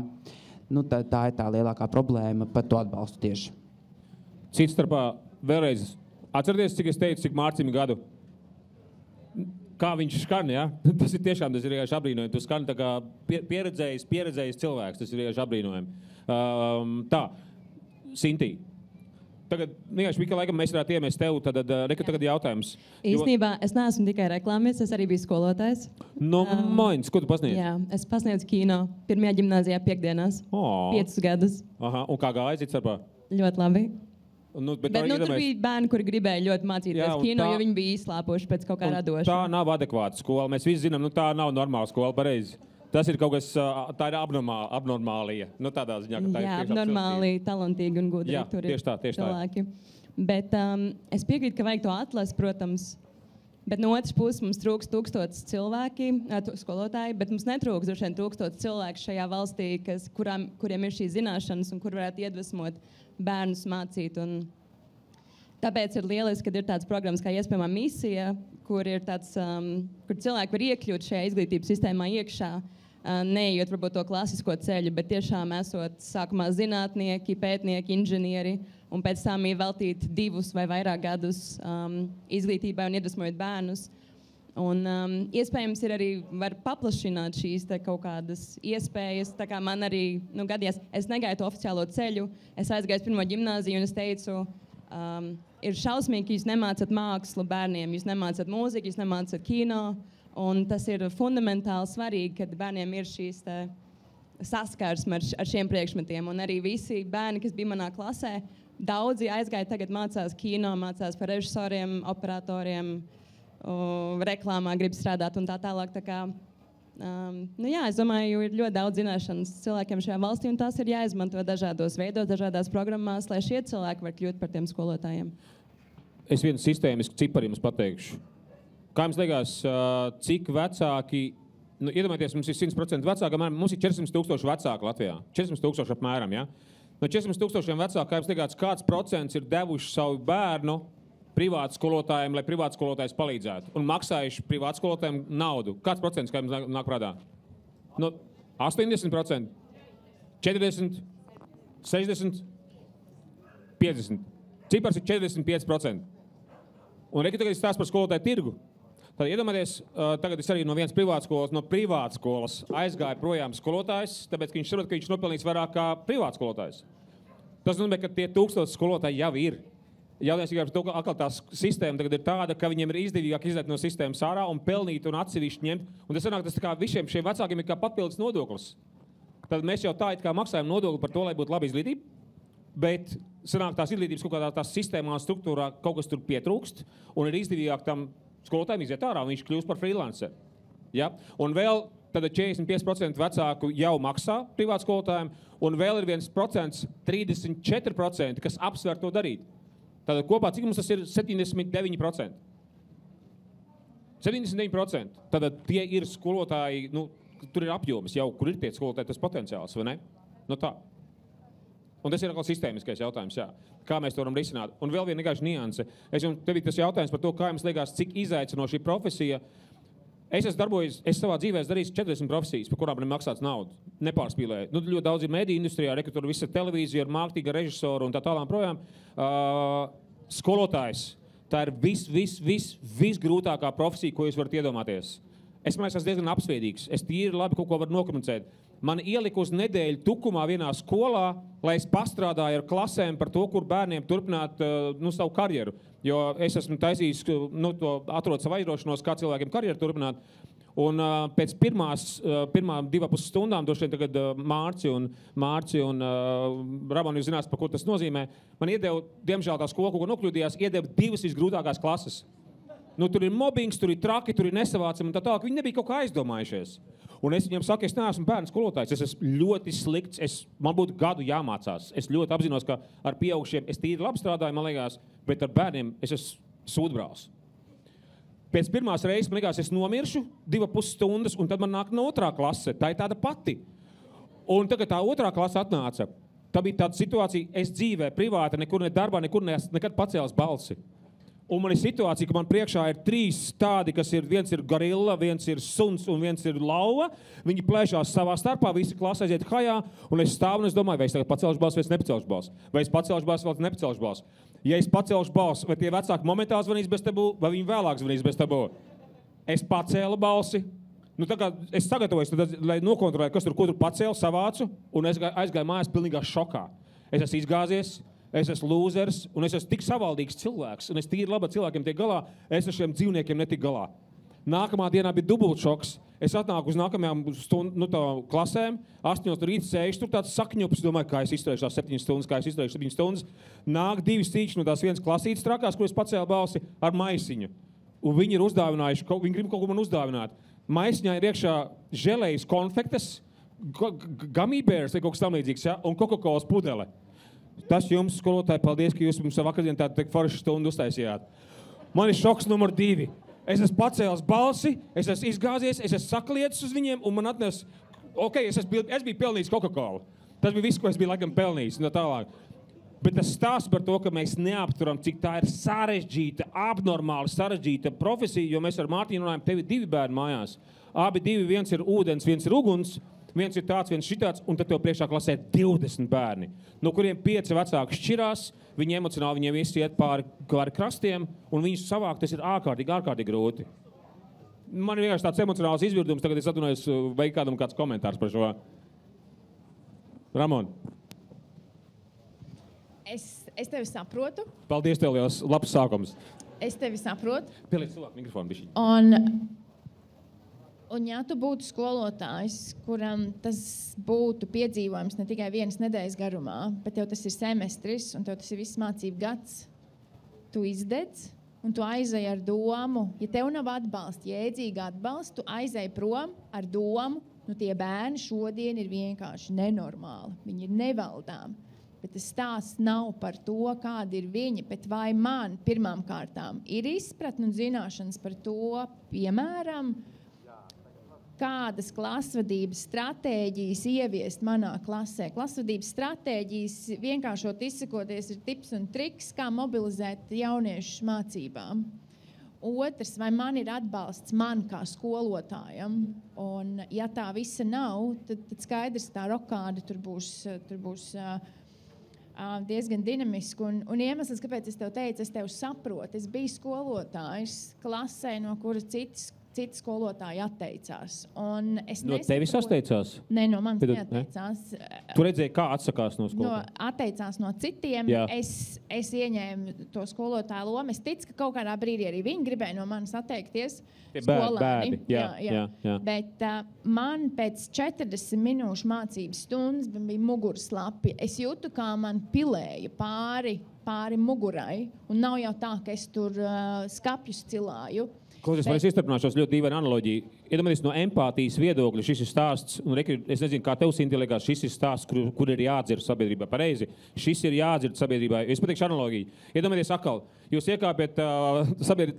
Tā ir tā lielākā problēma par to atbalstu tieši. Cits starpā vēlreiz atcerieties, cik es teicu, cik Mārcim gadu. Kā viņš skan, ja? Tas ir vienkārši apbrīnojami. Tu skan tā kā pieredzējis cilvēks, tas ir vienkārši apbrīnojami. Tā, Sintī. Tagad, vienkārši, Mika, laikam mēs varētu iemest tev, tad tagad jautājums. Īstenībā es neesmu tikai reklāmies, es arī biju skolotājs. Mains, ko tu pasniedz? Jā, es pasniedzu kino pirmajā ģimnāzijā piekdienās, 5 gadus. Aha, un kā gāja cits starpā? Ļoti labi. Bet tur bija bērni, kuri gribēja ļoti mācīties kino, jo viņi bija izslāpuši pēc kaut kā radoša. Tā nav adekvāta skola. Mēs visi zinām, tā nav normāla skola, pareizi. Tas ir kaut kas, tā ir abnormālija. Tādā ziņā, ka tā ir abnormāli, talantīgi un gudri. Jā, tieši tā. Cilvēki. Bet es piekrītu, ka vajag to atlasi, protams. Bet no otras puses mums trūkst 1000 cilvēki, skolotāji, bet mums netrūkst droši vien 1000 cilvēku šajā valstī, kuriem ir šīs zināšanas un kur varētu iedvesmot bērnus mācīt. Un tāpēc ir lieliski, kad ir tāds programmas kā Iespējamā misija, kur cilvēki var iekļūt šajā izglītības sistēmā iekšā, neejot varbūt to klasisko ceļu, bet tiešām esot sākumā zinātnieki, pētnieki, inženieri, un pēc tam ir veltīt 2 vai vairāk gadus izglītībai un iedvesmojot bērnus. Un iespējams ir arī var paplašināt šīs kaut kādas iespējas. Tā kā man arī gadījās, es negāju to oficiālo ceļu, es aizgāju uz pirmo ģimnāziju un es teicu, ir šausmīgi, ka jūs nemācat mākslu bērniem, jūs nemācat mūziku, jūs nemācat kino. Un tas ir fundamentāli svarīgi, kad bērniem ir šīs saskarsme ar šiem priekšmetiem. Un arī visi bērni, kas bija manā klasē, daudzi aizgāja tagad mācās kino, mācās par režisoriem, operatoriem, reklāmā grib strādāt un tā tālāk. Tā kā, es domāju, ir ļoti daudz zināšanas cilvēkiem šajā valstī, un tās ir jāizmanto dažādos veidos, dažādās programmās, lai šie cilvēki var kļūt par tiem skolotājiem. Es vienu sistēmisku ciparu jums pateikšu. Kā jums liekas, cik vecāki, iedomājieties, mums ir 100% vecāki, mums ir 400,000 vecāki Latvijā. 400,000 apmēram, ja? No 400,000 vecāki, kā jums liekas, kāds procents ir devuši savu bērnu privātu skolotājiem, lai privātu skolotājs palīdzētu, un maksājuši privātu skolotājiem naudu? Kāds procents, kā jums nāk prātā? 80%, 40%, 60%, 50%. Cipars ir 45%. Un tagad es stāstu par skolotāju tirgu. Tad iedomājieties, tagad es arī no vienas privātskolas aizgāju projām skolotājs, tāpēc, ka viņš saprot, ka viņš nopelnīs vairāk kā privātskolotājs. Tas nozīmē, ka tie 1000 skolotāji jau ir. Jautājums ir par to, ka atkal tā sistēma tagad ir tāda, ka viņiem ir izdevīgāk iziet no sistēmas ārā un pelnīt un atsevišķi ņemt. Un tas sanāk, tas kā visiem šiem vecākiem ir kā papildus nodoklis. Tad mēs jau tā it kā maksājam nodokli par to, lai būtu laba izglītība. Bet sanāk, tās izglītības kaut kādā tās sistēmā un struktūrā kaut kas tur pietrūkst un ir izdevīgāk tam skolotājiem iziet ārā, un viņš kļūst par freelancer. Ja? Un vēl tad 45% vecāku jau maksā privātu skolotājiem, un vēl ir 1%, 34%, kas apsver to darīt. Tātad kopā, cik mums tas ir? 79%. 79%. Tātad tie ir skolotāji, tur ir apjoms jau, kur ir tie skolotāji tas potenciāls, vai ne? Nu tā. Un tas ir atkal sistēmiskais jautājums, jā. Kā mēs to varam risināt? Un vēl viena vienkārši nianse. Tev ir tas jautājums par to, kā jums liekas, cik izaicinoša šī profesija. Es savā dzīvē darīju 40 profesijas, par kurām nemaksāts naudu. Nepārspīlēju. Nu, ļoti daudz ir mediju industrijā, tur visa televīzija, mārketinga režisoru un tā tālāk projām. Skolotājs. Tā ir visgrūtākā profesija, ko jūs varat iedomāties. Es esmu diezgan apsviedīgs. Es tīri labi kaut ko varu nokomunicēt. Man ielika uz nedēļu tukumā vienā skolā, lai es pastrādāju ar klasēm par to, kur bērniem turpināt savu karjeru. Jo es esmu taisījis, to atrod savu aizrošanos, kā cilvēkiem karjeru turpināt. Un pēc pirmām 2,5 stundām, droši vien tagad Mārci un Ramon, jūs zinās, par ko tas nozīmē, man iedeva, diemžēl tā skola, ko nokļūdījās, iedeva 2 visgrūtākās klases. Tur ir mobbings, tur ir traki, tur ir nesavācami un tā tālāk. Viņi nebija kaut kā aizdomājušies. Un es viņam saku, es neesmu bērnu skolotājs, es esmu ļoti slikts, man būtu gadu jāmācās. Es ļoti apzinos, ka ar pieaugušiem es tīri labi strādāju, man liekas, bet ar bērniem es esmu sūdbrāls. Pēc pirmās reizes man liekas, es nomiršu 2,5 stundas, un tad man nāk no otrā klase. Tā ir tāda pati. Un tagad tā otrā klase atnāca. Tā bija tāda situācija, es dzīvē, privāti, nekur ne darbā, nekad pacēlis balsi. Un man ir situācija, ka man priekšā ir 3 tādi, viens ir gorilla, viens ir suns un viens ir lauva. Viņi plēšās savā starpā, visi klase aiziet hajā, un es stāvu un es domāju, vai es tagad pacelšu balsi, vai es nepacelšu balsi. Vai es pacelšu balsi, vai es nepacelšu balsi. Ja es pacelšu balsi, vai tie vecāki momentāli zvanīs bez tabū, vai viņi vēlāk zvanīs bez tabū. Es pacēlu balsi. Es sagatavojos, lai nokontrolētu, kas ko tur pacēlu, savācu, un es aizgāju mājās pilnīgā šokā. Es esmu izgāzies. Es esmu lūzers, un es esmu tik savaldīgs cilvēks, un es tīri labi cilvēkiem tiek galā, es ar šiem dzīvniekiem netiku galā. Nākamā dienā bija dubultšoks. Es atnāku uz nākamajām klasēm, 8 no rīta sēžu, tur tāds sakņups, domāju, kā es izturēšu tās 7 stundas, Nāk 2 stīči no tās vienas klasītes trakās, kur es pacēlu balsi ar maisiņu. Un viņi ir uzdāvinājuši, viņi grib kaut ko man uzdāvināt. Maisiņā ir iekšā želejas konfektes, gummy bears vai kaut kas tam līdzīgs, ja? Un Coca-Colas pudele. Tas jums, skolotāji, paldies, ka jūs mums savu vakardien tādu foršu stundu uztaisījāt. Man ir šoks numur 2. Es esmu pacēlis balsi, es esmu izgāzies, es esmu saklietis uz viņiem, un man atnes, es biju pelnījis Coca-Cola. Tas bija viss, ko es biju laikam pelnījis, un tā tālāk. Bet tas stāsts par to, ka mēs neapturam, cik tā ir sarežģīta, abnormāli sarežģīta profesija, jo mēs ar Mārtiņu runājam, tev ir 2 bērni mājās. Abi 2, viens ir ūdens, viens ir uguns. Viens ir tāds, viens šitāds, un tad tev priekšā klasē 20 bērni, no kuriem 5 vecāki šķirās, viņi emocionāli viņiem visi iet pāri krastiem, un viņus savākt, tas ir ārkārtīgi grūti. Man ir vienkārši tāds emocionāls izvirdums, tagad es atvainojos, vai kādam kāds komentārs par šo. Ramon. Es tevi saprotu. Paldies tev, liels, labs sākums. Es tevi saprotu. Pieliec cilvēku mikrofonu bišķiņ. Un ja tu būtu skolotājs, kuram tas būtu piedzīvojums ne tikai 1 nedēļas garumā, bet tev tas ir semestris un tev tas ir viss mācību gads, tu izdedz un tu aizej ar domu, ja tev nav atbalsta, jēdzīga atbalsta, tu aizej prom ar domu, tie bērni šodien ir vienkārši nenormāli, viņi ir nevaldāmi. Bet tas stāsts nav par to, kādi ir viņi, bet vai man pirmām kārtām ir izpratne un zināšanas par to, piemēram, kādas klasvadības stratēģijas ieviest manā klasē. Klasvadības stratēģijas, vienkāršot izsakoties, ir tips un triks, kā mobilizēt jauniešus mācībām. Otrs, vai man ir atbalsts man kā skolotājam, un ja tā visa nav, tad skaidrs, tā rokāde tur būs diezgan dinamiski. Un iemesls, kāpēc es tev teicu, es tev saprotu, es biju skolotājs klasē, no kura citi skolotāji atteicās. No tevis atteicās? Nē, no manis neatteicās. Tu redzēji, kā atsakās no skolotāja? Atteicās no citiem. Jā. Es ieņēmu to skolotāju lomu. Es ticu, ka kaut kādā brīdī arī viņi gribēja no manis atteikties. Bērni. Jā. Bet man pēc 40 minūšu mācības stundas bija mugurslapi. Es jūtu, kā man pilēja pāri mugurai. Un nav jau tā, ka es tur skapjus cilāju. Klausies, es izturpināšos ļoti dīvainu analoģiju. Iedomājieties, no empātijas viedokļa šis ir stāsts, un es nezinu, kā tev, Sinti, liekas, šis ir stāsts, kur ir jādzird sabiedrībā pareizi. Šis ir jādzird sabiedrībā. Es pateikšu analogiju. Iedomājieties atkal, jūs iekāpjat,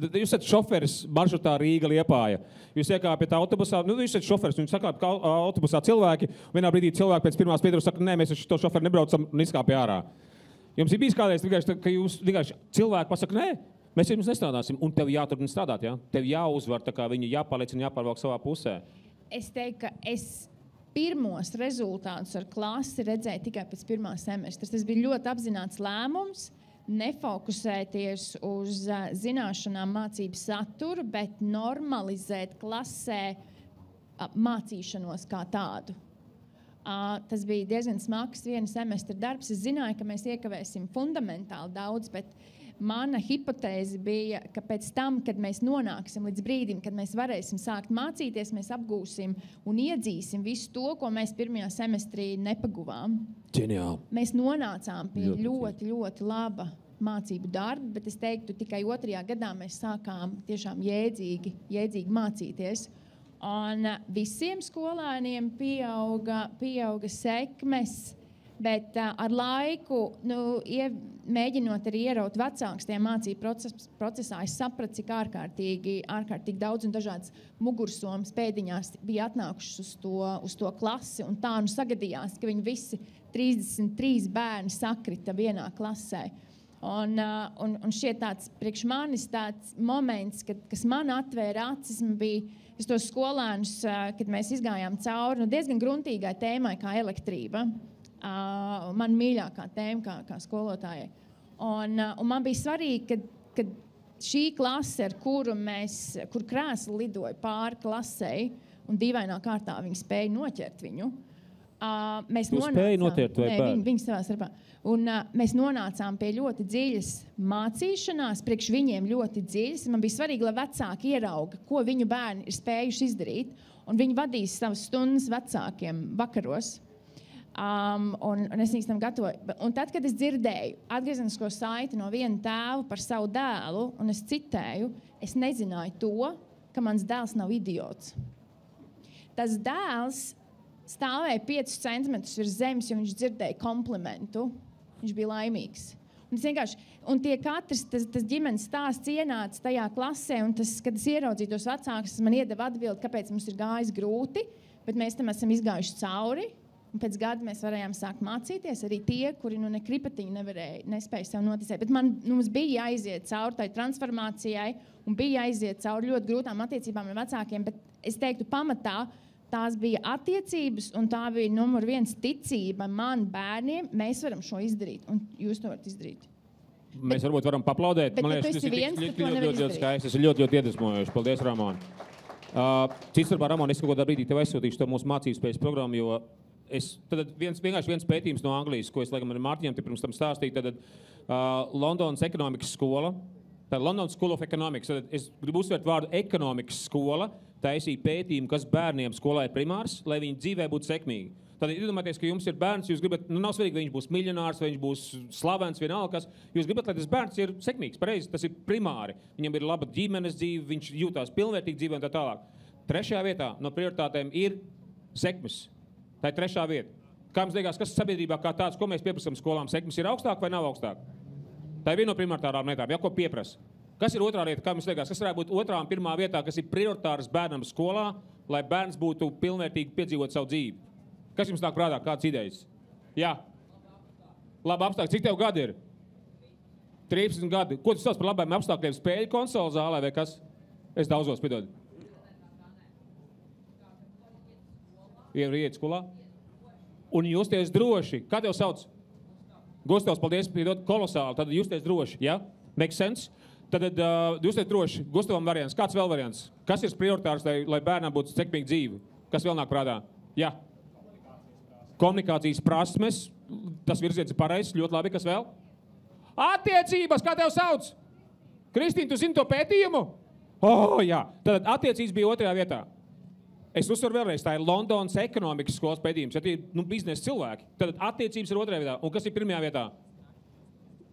jūs esat šoferis maršrutā Rīga Liepāja. Jūs iekāpjat autobusā, jūs esat šoferis, un jūs sakāt, ka autobusā cilvēki, vienā brīdī cilvēki pēc pirmās pieturas saka, nē, mēs ar šo šoferu nebraucam un izkāpja ārā. Jums ir bijis kādreiz, ka jūs vienkārši cilvēki pasaka, nē, mēs jums nestrādāsim, un tev jāturpina strādāt, ja? Tev jāuzvar, tā kā viņi jāpaliecina, jāpārvalk savā pusē. Es teiktu, ka es pirmos rezultātus ar klasi redzēju tikai pēc pirmā semestra. Tas bija ļoti apzināts lēmums, nefokusēties uz zināšanām mācību saturu, bet normalizēt klasē mācīšanos kā tādu. Tas bija diezgan smags viena semestra darbs. Es zināju, ka mēs iekavēsim fundamentāli daudz, bet mana hipotēze bija, ka pēc tam, kad mēs nonāksim līdz brīdim, kad mēs varēsim sākt mācīties, mēs apgūsim un iedzīsim visu to, ko mēs pirmajā semestrī nepaguvām. Ģeniāli. Mēs nonācām pie ļoti laba mācību darba, bet es teiktu, tikai 2. gadā mēs sākām tiešām jēdzīgi mācīties. Un visiem skolēniem pieauga sekmes, bet ar laiku, mēģinot arī ieraut vecāks tajā mācību procesā, es sapratu, cik ārkārtīgi daudz un dažādas mugursomas pēdiņās bija atnākušas uz to klasi, un tā sagadījās, ka viņi visi 33 bērni sakrita vienā klasē. Un šie tāds, priekš manis tāds moments, kas man atvēra acis, bija es tos skolēnus, kad mēs izgājām cauri diezgan gruntīgai tēmai kā elektrība. Man mīļākā tēma kā skolotājai. Un man bija svarīgi, ka šī klase, ar kur krēsli lidoja pāri klasei, un dīvainā kārtā viņi spēja noķert viņu. Spēja noķert vai bērni? Viņi savā starpā. Un mēs nonācām pie ļoti dziļas mācīšanās, priekš viņiem ļoti dziļas. Man bija svarīgi, lai vecāki ierauga, ko viņu bērni ir spējuši izdarīt, un viņi vadīs savas stundas vecākiem vakaros. Un es viņus tam gatavoju. Un tad, kad es dzirdēju atgriezenisko saiti no viena tēva par savu dēlu, un es citēju, es nezināju to, ka mans dēls nav idiots. Tas dēls stāvēja 5 centimetrus virs zemes, jo viņš dzirdēja komplimentu. Viņš bija laimīgs. Un tie katrs tas ģimenes stāsts ienāca tajā klasē, un kad es ieraudzīju tos vecākus, man iedeva atbildi, kāpēc mums ir gājis grūti, bet mēs tam esam izgājuši cauri. Un pēc gada mēs varējām sākt mācīties, arī tie, kuri ne kripatiņu nespēja sev noticēt. Bet mums bija jāiziet cauri tai transformācijai un bija jāiziet cauri ļoti grūtām attiecībām ar vecākiem, bet es teiktu pamatā, tās bija attiecības, un tā bija numur 1 ticība man bērniem. Mēs varam šo izdarīt, un jūs to varat izdarīt. Mēs varbūt varam paplaudēt. Man liekas, tas ir ļoti skaisti. Tas ir ļoti iedvesmojoši. Paldies, Ramon. Cits starpā, Ramon, es kaut kādā brīdī tev aizsūtīšu to mūsu mācību spējas programmu, jo vienkārši viens pētījums no Anglijas, ko es laikam ar Mārtiņam pirms tam stāstīju, tad Londonas ekonomikas skola, tā London School of Economics, tad es gribu uzsvērt vārdu ekonomikas skola, taisīja pētījumu, kas bērniem skolā ir primārs, lai viņi dzīvē būtu sekmīgi. Tad iedomājieties, ka jums ir bērns, jūs gribat, nav svarīgi, vai viņš būs miljonārs, vai viņš būs slavens, vienalga kas, jūs gribat, lai tas bērns ir sekmīgs, pareizi, tas ir primāri. Viņam ir laba ģimenes dzīve, viņš jūtās pilnvērtīgi dzīvē un tā tālāk. 3. vietā no prioritātēm ir sekmes. Tā ir 3. vieta. Kā jums liekas, kas sabiedrībā kā tāds, ko mēs pieprasām skolām, sekmes ir augstāk vai nav augstāk? Tā ir viena no prioritārām lietām, ja ko pieprasa. Kas ir otrā lieta, kā jums liekas, kas varētu būt 2. un 1. vietā, kas ir prioritārs bērnam skolā, lai bērns būtu pilnvērtīgi piedzīvot savu dzīvi? Kas jums nāk prātā, kādas idejas? Jā. Labi apstākļi. Cik tev gadi ir? 13 gadi. Ko tu sauc par labiem apstākļiem? Spēļu konsolu zālē vai kas? Es daudzos, piedod. Iet skolā. Un justies droši. Kā tev sauc? Gustavs, paldies, piedod, kolosāli. Tad justies droši, ja? Make sense? Tad justies droši. Gustavam variants. Kāds vēl variants? Kas ir prioritārs, lai bērnam būtu sekmīga dzīve? Kas vēl nāk prātā? Jā. Komunikācijas prasmes. Tas virziens ir pareizs. Ļoti labi. Kas vēl? Attiecības. Kā tev sauc? Kristīna, tu zini to pētījumu? Jā. Tad attiecības bija 2. vietā. Es uzsveru vēlreiz, tā ir Londonas ekonomikas skolas pētījums. Ja tie ir biznesa cilvēki, tad attiecības ir 2. vietā. Un kas ir 1. vietā?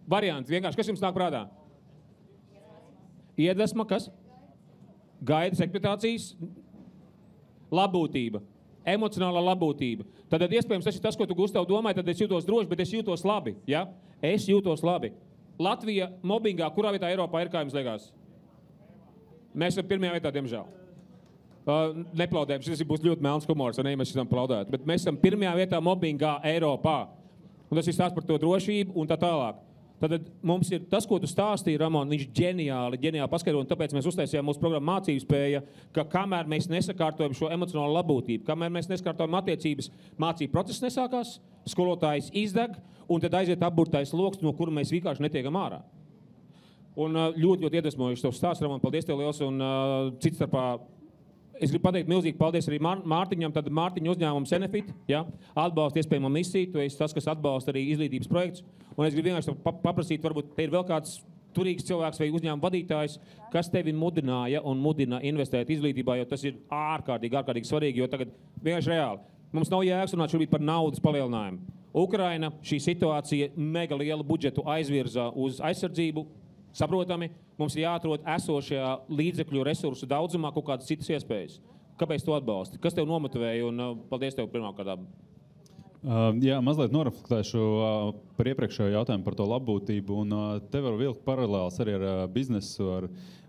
Varianti. Vienkārši. Kas jums nāk prātā? Iedvesma, kas? gaidas, ekspektācijas, labbūtība, emocionālā labbūtība. Tad iespējams tas ir tas, ko tu, Gustav, domāji, tad es jūtos droši, bet es jūtos labi. Ja? Es jūtos labi. Latvija mobbingā, kurā vietā Eiropā ir, kā jums liekas? Mēs esam pirmajā vietā, diemžēl. Neplaudējam, šis būs ļoti melns humors, ja mēs šitam plaudētu, bet mēs esam pirmajā vietā mobbingā Eiropā. Un tas ir stāsts par to drošību un tā tālāk. Tad mums ir tas, ko tu stāstīji, Ramon, viņš ģeniāli paskaidro, un tāpēc mēs uztaisījām mūsu programmu Mācību spēja, ka kamēr mēs nesakārtojam šo emocionālo labbūtību, kamēr mēs nesakārtojam attiecības, mācību process nesākās, skolotājs izdeg, un tad aiziet apburtais loks, no kura mēs vienkārši netiekam ārā. Un ļoti iedvesmojuši tev stāsts, Ramon, paldies tev liels, un cits starpā es gribu pateikt milzīgi paldies arī Mārtiņam, tad Mārtiņa uzņēmums Enefit, ja, atbalsta iespējamo misiju, tu esi tas, kas atbalsta arī izglītības projekts, un es gribu vienkārši paprasīt, varbūt te ir vēl kāds turīgs cilvēks vai uzņēmuma vadītājs, kas tevi mudināja un mudina investēt izglītībā, jo tas ir ārkārtīgi svarīgi, jo tagad vienkārši reāli. Mums nav jēgas runāt šobrīd par naudas palielinājumu. Ukraina šī situācija mega lielu budžetu aizvirza uz aizsardzību, saprotami, mums ir jāatrod esošajā līdzekļu resursu daudzumā kaut kādas citas iespējas. Kāpēc tu atbalsti? Kas tev nomotivēja? Un paldies tev pirmkārtām. Jā, mazliet noreflektēšu par iepriekšējo jautājumu par to labbūtību. Un te var vilkt paralēls arī ar biznesu,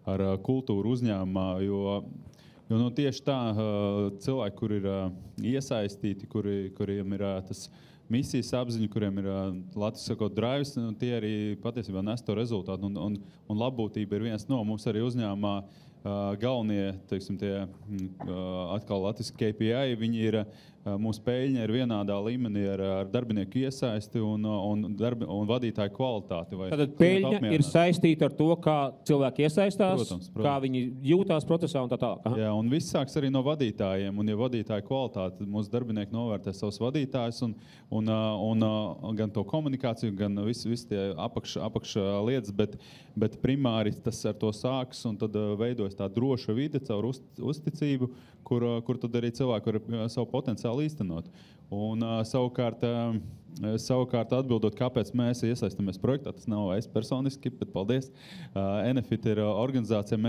ar kultūru uzņēmumā, jo tieši tā cilvēki, kur ir iesaistīti, kuriem ir tas misijas apziņa, kuriem ir Latvijas sakot drives, tie arī patiesībā nes to rezultātu. Un labbūtība ir viens no mums arī uzņēmumā galvenie, teiksim, tie atkal latviski KPI, viņi ir, mūsu peļņa ir vienādā līmenī ar darbinieku iesaisti un vadītāju kvalitāti. Tātad peļņa ir saistīta ar to, kā cilvēki iesaistās, protams. Kā viņi jūtās procesā un tā tālāk. Jā, un viss sāks arī no vadītājiem, un ja vadītāju kvalitāti, mūsu darbinieki novērtē savus vadītājus un gan to komunikāciju, gan visi tie apakš lietas, bet primāri tas ar to sāks, un tad veidojas tā droša vide caur uzticību, kur tad arī cilvēki var savu potenciālu īstenot. Un savukārt atbildot, kāpēc mēs iesaistamies projektā, tas nav es personiski, bet paldies. Enefit ir organizācija.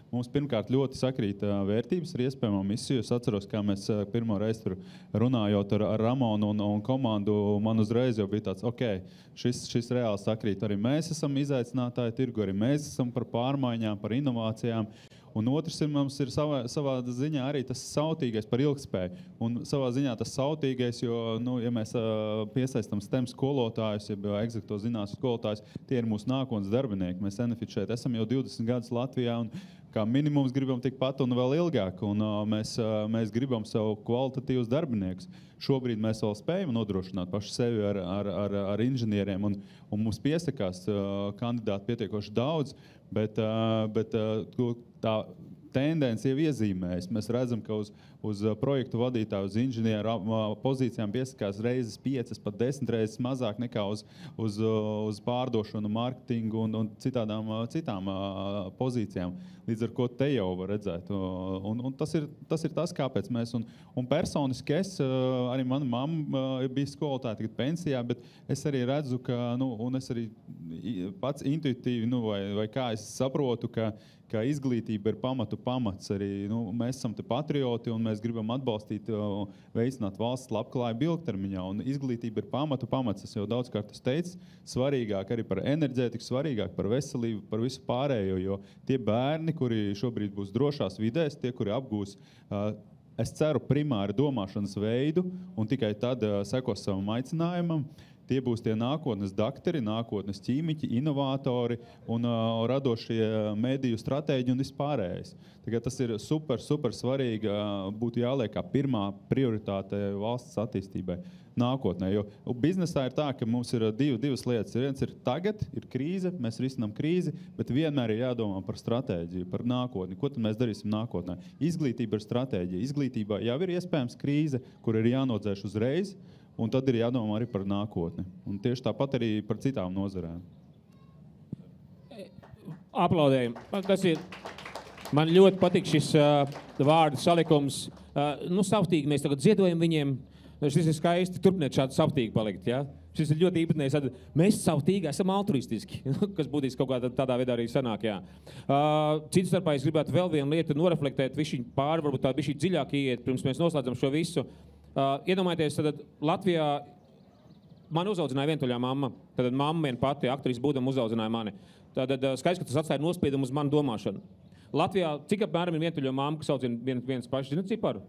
Mums pirmkārt ļoti sakrīt vērtības ar iespējamo misiju. Es atceros, kā mēs pirmo reizi tur runājot ar Ramonu un komandu, man uzreiz jau bija tāds, šis reāli sakrīt. Arī mēs esam izaicinātāji tirgu, arī mēs esam par pārmaiņām, par inovācijām. Un otrs mums ir savā ziņā arī tas sautīgais par ilgtspēju. Un savā ziņā tas sautīgais, jo, ja mēs piesaistam STEM skolotājus, ja egzakto zinātņu skolotājus, tie ir mūsu nākotnes darbinieki. Mēs Enefit šeit esam jau 20 gadus Latvijā un kā minimums gribam tikpat un vēl ilgāk. Un mēs gribam savu kvalitatīvus darbiniekus. Šobrīd mēs vēl spējam nodrošināt paši sevi ar inženieriem, un mums piesakās kandidāti pietiekoši daudz, bet tā tendence jau iezīmējas. Mēs redzam, ka uz projektu vadītāju, uz inženieru pozīcijām piesakās reizes 5, pat 10 reizes mazāk nekā uz pārdošanu, marketingu un citām pozīcijām. Līdz ar ko te jau var redzēt. Un tas ir tas, kāpēc mēs. Un personiski arī mana mamma bija skolotāja tagad pensijā, bet es arī redzu, ka, un es arī pats intuitīvi, vai kā es saprotu, ka izglītība ir pamats. Arī, mēs esam te patrioti un mēs gribam atbalstīt, veicināt valsts labklājību ilgtermiņā. Un izglītība ir pamats. Es jau daudzkārt teicu, svarīgāk arī par enerģētiku, svarīgāk par veselību, par visu pārējo, jo tie bērni, kuri šobrīd būs drošās vidēs, tie, kuri apgūs, es ceru, primāri domāšanas veidu un tikai tad sekos savam aicinājumam. Tie būs tie nākotnes daktori, nākotnes ķīmiķi, inovatori un radošie mediju stratēģi un vispārējais. Tagad tas ir super svarīgi, būtu jāliek kā pirmā prioritāte valsts attīstībai nākotnē. Jo biznesā ir tā, ka mums ir divas lietas. Viens ir tagad, ir krīze, mēs risinām krīzi, bet vienmēr ir jādomā par stratēģiju, par nākotni. Ko tad mēs darīsim nākotnē? Izglītība ir stratēģija. Izglītībā jau ir iespējams krīze, kur ir jānodzēš uzreiz, un tad ir jādomā arī par nākotni. Un tieši tāpat arī par citām nozarēm. Aplaudējumi. Man ļoti patīk šis vārdu salikums. Savtīgi mēs tagad ziedojam viņiem. Šis ir skaisti. Turpiniet šādi savtīgi palikt. Ja? Šis ir ļoti īpatnējs. Mēs savtīgi esam altruistiski, kas būtiski kaut kādā tādā veidā arī sanāk, jā. Citu starpā es gribētu vēl vienu lietu noreflektēt, višķiņ pāri, varbūt tā višķiņ dziļāk ieiet, pirms mēs noslēdzam šo visu. Iedomājieties, tad Latvijā mani uzaudzināja vientuļā mamma. Tad mamma vien pati, aktrisa būdama, uzaudzināja mani. Tad skaidrs, ka tas atstāja nospiedumu uz manu domāšanu. Latvijā cik apmēram ir vientuļo mamma, kas audzina viens paši? Zināt ciparu?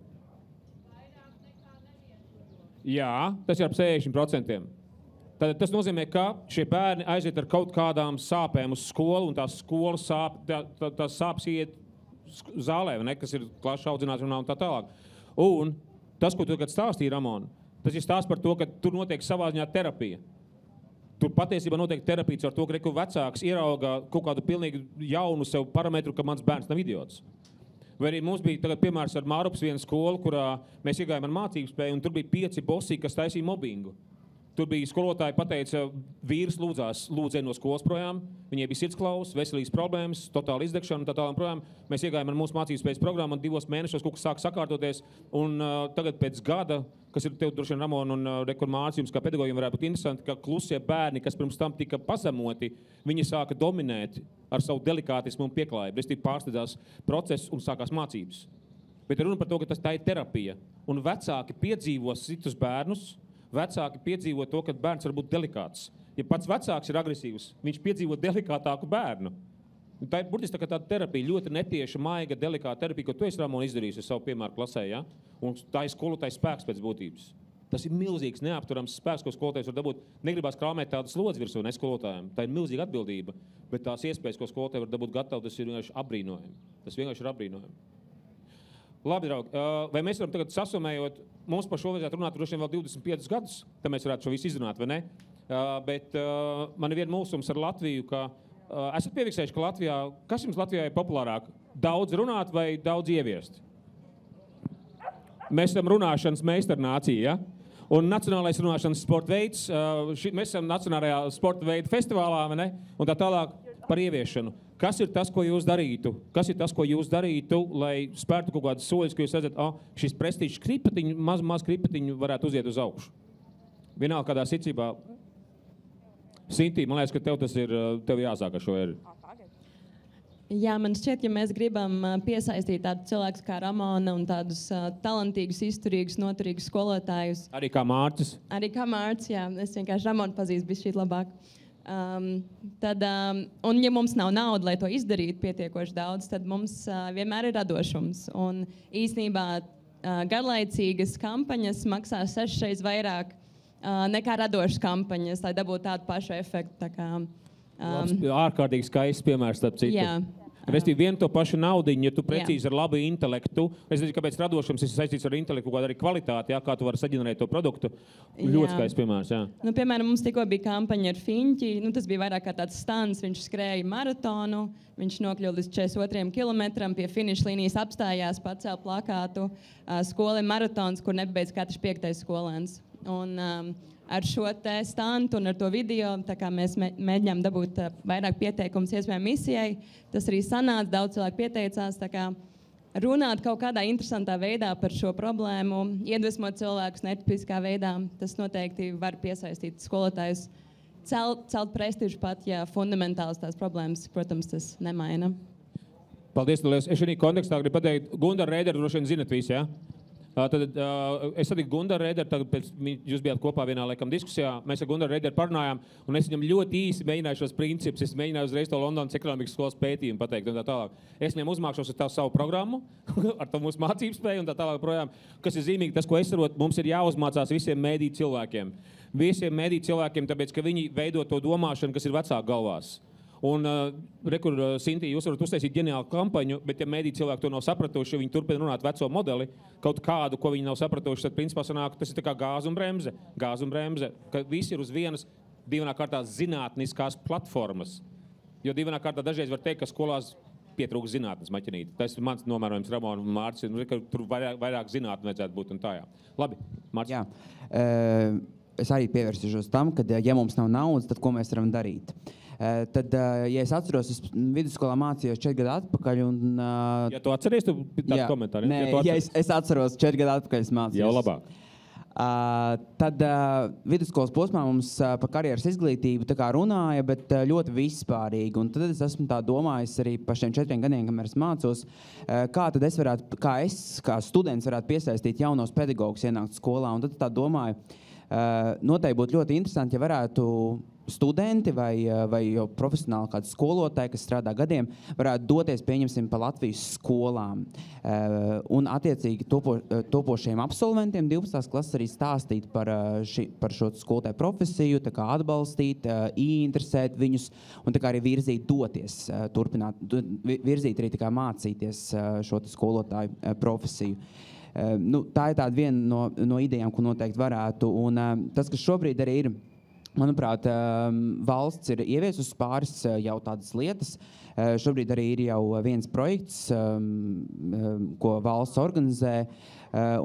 Jā, tas ir ap 60%. Tad tas nozīmē, ka šie bērni aiziet ar kaut kādām sāpēm uz skolu, un tās skolas tās sāpes iet zālē, vai ne, kas ir klašu audzināšanā un tā tālāk. Un tas, ko tu tagad stāstīji, Ramon, tas ir stāsts par to, ka tur notiek savā ziņā terapija. Tur patiesībā notiek terapija ar to, ka vecāks ierauga kaut kādu pilnīgi jaunu sev parametru, ka mans bērns nav idiots. Vai arī mums bija tagad piemērs ar Mārupas vienu skolu, kurā mēs iegājām ar mācību spēju, un tur bija 5 bosi, kas taisīja mobbingu. Tur bija skolotāji pateica, vīrs lūdzēja no skolas projām, viņai bija sirdsklausas, veselības problēmas, totāla izdegšana un tā tālāk projām. Mēs iegājām ar mūsu mācību spējas programmu un 2 mēnešos kaut kas sāk sakārtoties. Un tagad pēc gada, kas ir tev droši vien, Ramon, un Mārcis, kā pedagogiem varētu būt interesanti, ka klusie bērni, kas pirms tam tika pazemoti, viņi sāka dominēt ar savu delikātismu un pieklājību. Restīvi pārsteidzās process un sākās mācības. Bet runa par to, ka tā ir terapija. Un vecāki piedzīvo citus bērnus, vecāki piedzīvo to, ka bērns var būt delikāts. Ja pats vecāks ir agresīvs, viņš piedzīvo delikātāku bērnu. Un tā ir burtiski tā kā tāda terapija, ļoti netieša, maiga, delikāta terapija, ko tu esi, Ramon, izdarījis ar savu piemēru klasē, ja? Un tā ir skolotāja spēks pēc būtības. Tas ir milzīgs, neapturams spēks, ko skolotājs var dabūt. Negribās krāmēt tādas slodzes virsū, ne skolotājiem. Tā ir milzīga atbildība, bet tās iespējas, ko skolotāji var dabūt gatavi, tas ir vienkārši apbrīnojami. Tas vienkārši ir apbrīnojami. Labi, draugi, vai mēs varam tagad sasumējot, mums par šo vajadzētu runāt droši vien vēl 25 gadus, tad mēs varētu šo visu izrunāt, vai ne? Bet man ir viena mūsums ar Latviju, ka esat piefiksējuši, ka Latvijā, kas jums Latvijā ir populārāk? Daudz runāt vai daudz ieviest? Mēs esam runāšanas meistarnācija, ja? Un nacionālais runāšanas sporta veids, mēs esam Nacionālajā sporta veidu festivālā, vai ne? Un tā tālāk par ieviešanu. Kas ir tas, ko jūs darītu? Kas ir tas, ko jūs darītu, lai spērtu kaut kādus soļus, ka jūs redzat, šis prestižs kripatiņu, maz kripatiņu varētu uziet uz augšu? Vienalga kādā secībā. Sintī, man liekas, ka tev jāsāk ar šo eri. Jā, man šķiet, ja mēs gribam piesaistīt tādus cilvēkus kā Ramona un tādus talantīgus, izturīgus, noturīgus skolotājus. Arī kā Mārcis. Arī kā Mārcis, jā. Es vienkārši Ramonu pazīstu bišķīt labāk. Un ja mums nav nauda, lai to izdarītu pietiekoši daudz, tad mums vienmēr ir radošums. Un īstenībā garlaicīgas kampaņas maksā 6 reizes vairāk nekā radošas kampaņas, lai dabūtu tādu pašu efektu. Tā kā, ārkārtīgi skaists piemērs, starp citu. Jā. Restīvi, vienu to pašu naudiņu, ja tu precīzi ar labu intelektu, es nezinu, kāpēc radošums ir saistīts ar intelektu, kāda arī kvalitāti, jā, kā tu vari saģenerēt to produktu. Ļoti skaists piemērs, jā. Nu, piemēram, mums tikko bija kampaņa ar Fiņķi, tas bija vairāk kā tāds stands, viņš skrēja maratonu, viņš nokļuva līdz 42 kilometram, pie finiša līnijas apstājās, pacēla plakātu, skola ir maratons, kur nepabeidz katrs 5. skolēns. Un ar šo te standu un ar to video, tā kā mēs mēģinām dabūt vairāk pieteikumus iespējām misijai, tas arī sanāca, daudz cilvēku pieteicās, tā kā runāt kaut kādā interesantā veidā par šo problēmu, iedvesmot cilvēkus netipiskā veidā, tas noteikti var piesaistīt skolotājus, celt prestižu pat, ja fundamentāls tās problēmas, protams, tas nemaina. Paldies, Liels. Es šī kontekstā gribu pateikt, Gundara Rēderu droši vien zinat visi, jā? Tad es satiku Gundaru Rēderu, tagad pēc jūs bijāt kopā vienā laikam diskusijā, mēs ar Gundaru Rēderu parunājām, un es viņam ļoti īsi mēģināju šos principus, es mēģināju uzreiz to Londonas ekonomikas skolas pētījumu pateikt un tā tālāk. Es viņam uzmākšos ar tā savu programmu, ar to mūsu mācību spēju un tā tālāk projām, kas ir zīmīgi, tas, ko es saprotu, mums ir jāuzmācās visiem mēdī cilvēkiem. Visiem mēdī cilvēkiem, tāpēc, ka viņi veido to domāšanu, kas ir vecāku galvās. Un, rekur, Sintī, jūs varat uztaisīt ģeniālu kampaņu, bet ja mēdī cilvēki to nav sapratuši, viņi turpina runāt veco modeli, kaut kādu, ko viņi nav sapratuši, tad principā sanāk, tas ir tā kā gāzu un bremze, ka visi ir uz vienas divanā kārtā zinātniskās platformas. Jo divanā kārtā dažreiz var teikt, ka skolās pietrūks zinātnes maķinīti. Tas ir mans nomērojums, Ramona un Mārcis, ka tur vairāk zinātni vajadzētu būt un tā, jā. Labi, Mārcis. Jā, es arī pievērsīšos tam, ka ja mums nav naudas, tad ko mēs varam darīt? Tad, ja es atceros, es vidusskolā mācījos 4 gadu atpakaļ un... Ja tu atceries, tu tādu komentāru? Nē, ja es atceros 4 gadu atpakaļ, es mācījos. Jau labāk. Tad vidusskolas posmā mums par karjeras izglītību tā kā runāja, bet ļoti vispārīgi. Un tad es esmu tā domājis arī par šiem 4 gadiem, kamēr es mācos, kā tad es varētu, kā students varētu piesaistīt jaunos pedagogus ienākt skolā. Un tad tā domāju, noteikti būtu ļoti interesanti, ja varētu studenti vai jau profesionāli kādi skolotāji, kas strādā gadiem, varētu doties, pieņemsim, pa Latvijas skolām. Un attiecīgi topošiem absolventiem 12. klases arī stāstīt par šo skolotāju profesiju, tā kā atbalstīt, ieinteresēt viņus un tā kā arī virzīt doties, virzīt arī tā kā mācīties šo skolotāju profesiju. Tā ir tāda viena no idejām, ko noteikti varētu. Un tas, kas šobrīd arī ir, manuprāt, valsts ir ieviesusi pāris jau tādas lietas. Šobrīd arī ir jau viens projekts, ko valsts organizē,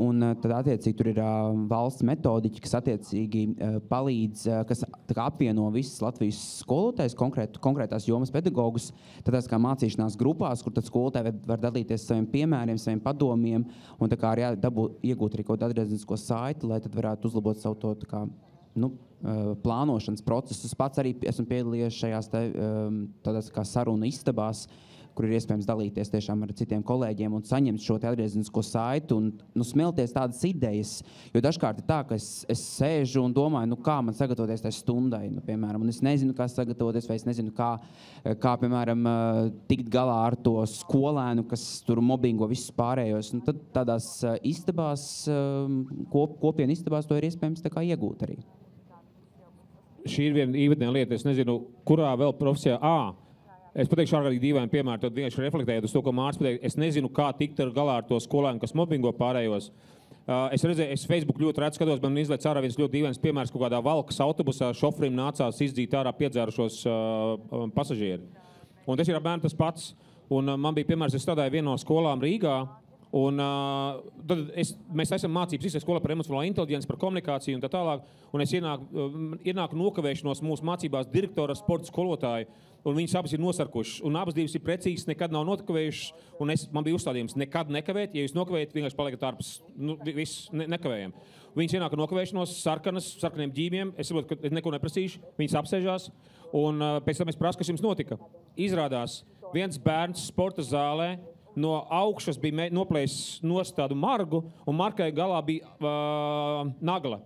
un tad attiecīgi tur ir valsts metodiķi, kas attiecīgi palīdz, kas apvieno visas Latvijas skolotājus, konkrētās jomas pedagogus, tādās kā mācīšanās grupās, kur tad skolotāji var dalīties saviem piemēriem, saviem padomiem, un tā kā arī iegūt arī kaut kādu atgriezenisko saiti, lai tad varētu uzlabot savu to tā kā, plānošanas procesus. Pats arī esmu piedalījies šajās tādās kā sarunu istabās, kur ir iespējams dalīties tiešām ar citiem kolēģiem un saņemt šo atgriezenisko saiti un smelties tādas idejas. Jo dažkārt ir tā, ka es sēžu un domāju, kā man sagatavoties tai stundai, piemēram, un es nezinu, kā sagatavoties, vai es nezinu, kā piemēram, tikt galā ar to skolēnu, kas tur mobbingo visus pārējos. Un tad tādās istabās, kopienu istabās to ir iespējams tā kā iegūt arī. Šī ir viena īpatnē lieta, es nezinu, kurā vēl profesijā. Es pateikšu ārkārtīgi dīvainu piemēru, tad vienkārši reflektējot uz to, ko Mārcis pateica. Es nezinu, kā tikt galā ar to skolēnu, kas mobbingo pārējos. Es Facebook ļoti redz skatos, man izlaic ārā viens ļoti dīvains piemērs, kaut kādā Valkas autobusā šofrim nācās izdzīt ārā piedzērušos pasažieri. Un tas ir apmēram tas pats. Un man bija piemērs, es strādāju vienā no skolām Rīgā, un tad mēs esam mācības visai skolā par emocionālo inteliģenci, par komunikāciju un tā tālāk. Un es ienāku nokavēšanos mūsu mācībās direktora ar sporta skolotāju, un viņas abas ir nosarkušas. Un abas divas ir precīzas, nekad nav notakavējušas, un man bija uzstādījums nekad nekavēt. Ja jūs nokavējat, vienkārši paliekat ārpus, viss nekavējam. Viņas ienāka nokavēšanos, sarkaniem ģībiem, es saprotu, ka neko neprasīšu, viņas apsēžās, un pēc tam es prasu, kas jums notika. Izrādās, viens bērns sporta zālē no augšas bija noplējis nost tādu margu, un markai galā bija nagla.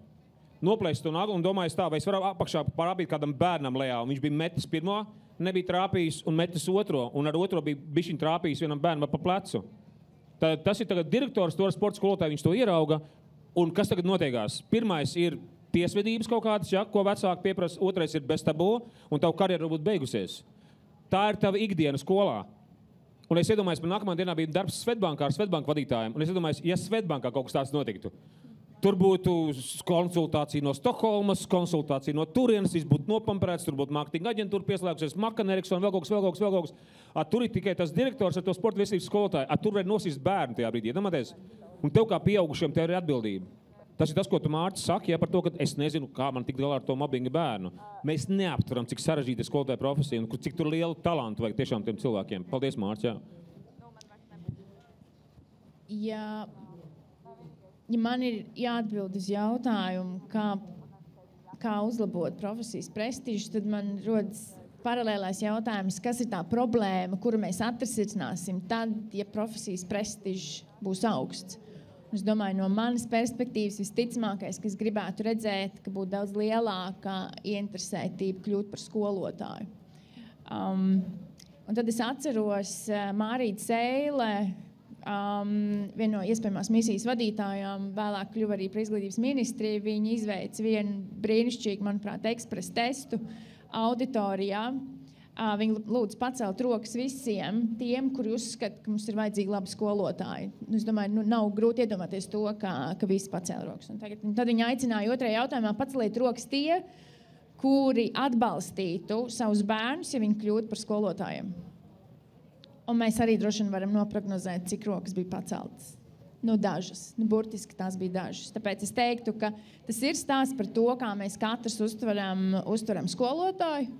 Noplējis to naglu un domājis tā, vai es varu apakšā parāpīt kādam bērnam lejā, un viņš bija metis pirmo, nebija trāpījis un metis otro, un ar otro bija bišķiņ trāpījis vienam bērnam pa plecu. Tas ir tagad direktors, to sporta skolotāji, viņš to ierauga, un kas tagad notiekās? Pirmais ir tiesvedības kaut kādas, ko vecāki pieprasa, otrais ir bez tabū, un tavu karjeru būtu beigusies. Tā ir tava ikdiena skolā. Un es iedomājos, man nākamā dienā bija darbs Svetbankā ar Svetbanku vadītājiem, un es iedomājos, ja Svetbankā kaut kas tāds notiktu, tur būtu konsultācija no Stokholmas, konsultācija no turienes, viss būtu nopamperēts, tur būtu mārketinga aģentūra pieslēgusies, Makan Eriksson, vēl kaut kas. Tur ir tikai tas direktors ar to sporta veselības skolotāju, tur var nosist bērnu tajā brīdī, iedomāties? Un tev kā pieaugušiem tev ir atbildība. Tas ir tas, ko tu, Mārcis, saki, par to, ka es nezinu, kā man tikt galā ar to mobbinga bērnu. Mēs neaptveram, cik sarežģīta ir skolotāja profesija un cik tur liela talantu vajag tiešām tiem cilvēkiem. Paldies, Mārcis, Ja man ir jāatbild uz jautājumu, kā uzlabot profesijas prestižu, tad man rodas paralēlais jautājums, kas ir tā problēma, kuru mēs atrisināsim tad, ja profesijas prestižs būs augsts. Es domāju, no manas perspektīvas visticamākais, ka es gribētu redzēt, ka būtu daudz lielāka ieinteresētība kļūt par skolotāju. Un tad es atceros Mārīti Seile, viena no iespējamās misijas vadītājām, vēlāk kļuva arī par izglītības ministriju. Viņa izveica vienu brīnišķīgu, manuprāt, ekspresa testu auditorijā. Viņi lūdz pacelt rokas visiem tiem, kuri uzskata, ka mums ir vajadzīgi labi skolotāji. Es domāju, nav grūti iedomāties to, ka visi pacēla rokas. Tad viņi aicināja otrajā jautājumā paceliet rokas tie, kuri atbalstītu savus bērnus, ja viņi kļūtu par skolotājiem. Un mēs arī droši vien varam noprognozēt, cik rokas bija paceltas. Dažas. Burtiski tās bija dažas. Tāpēc es teiktu, ka tas ir stāsts par to, kā mēs katrs uztveram skolotāju,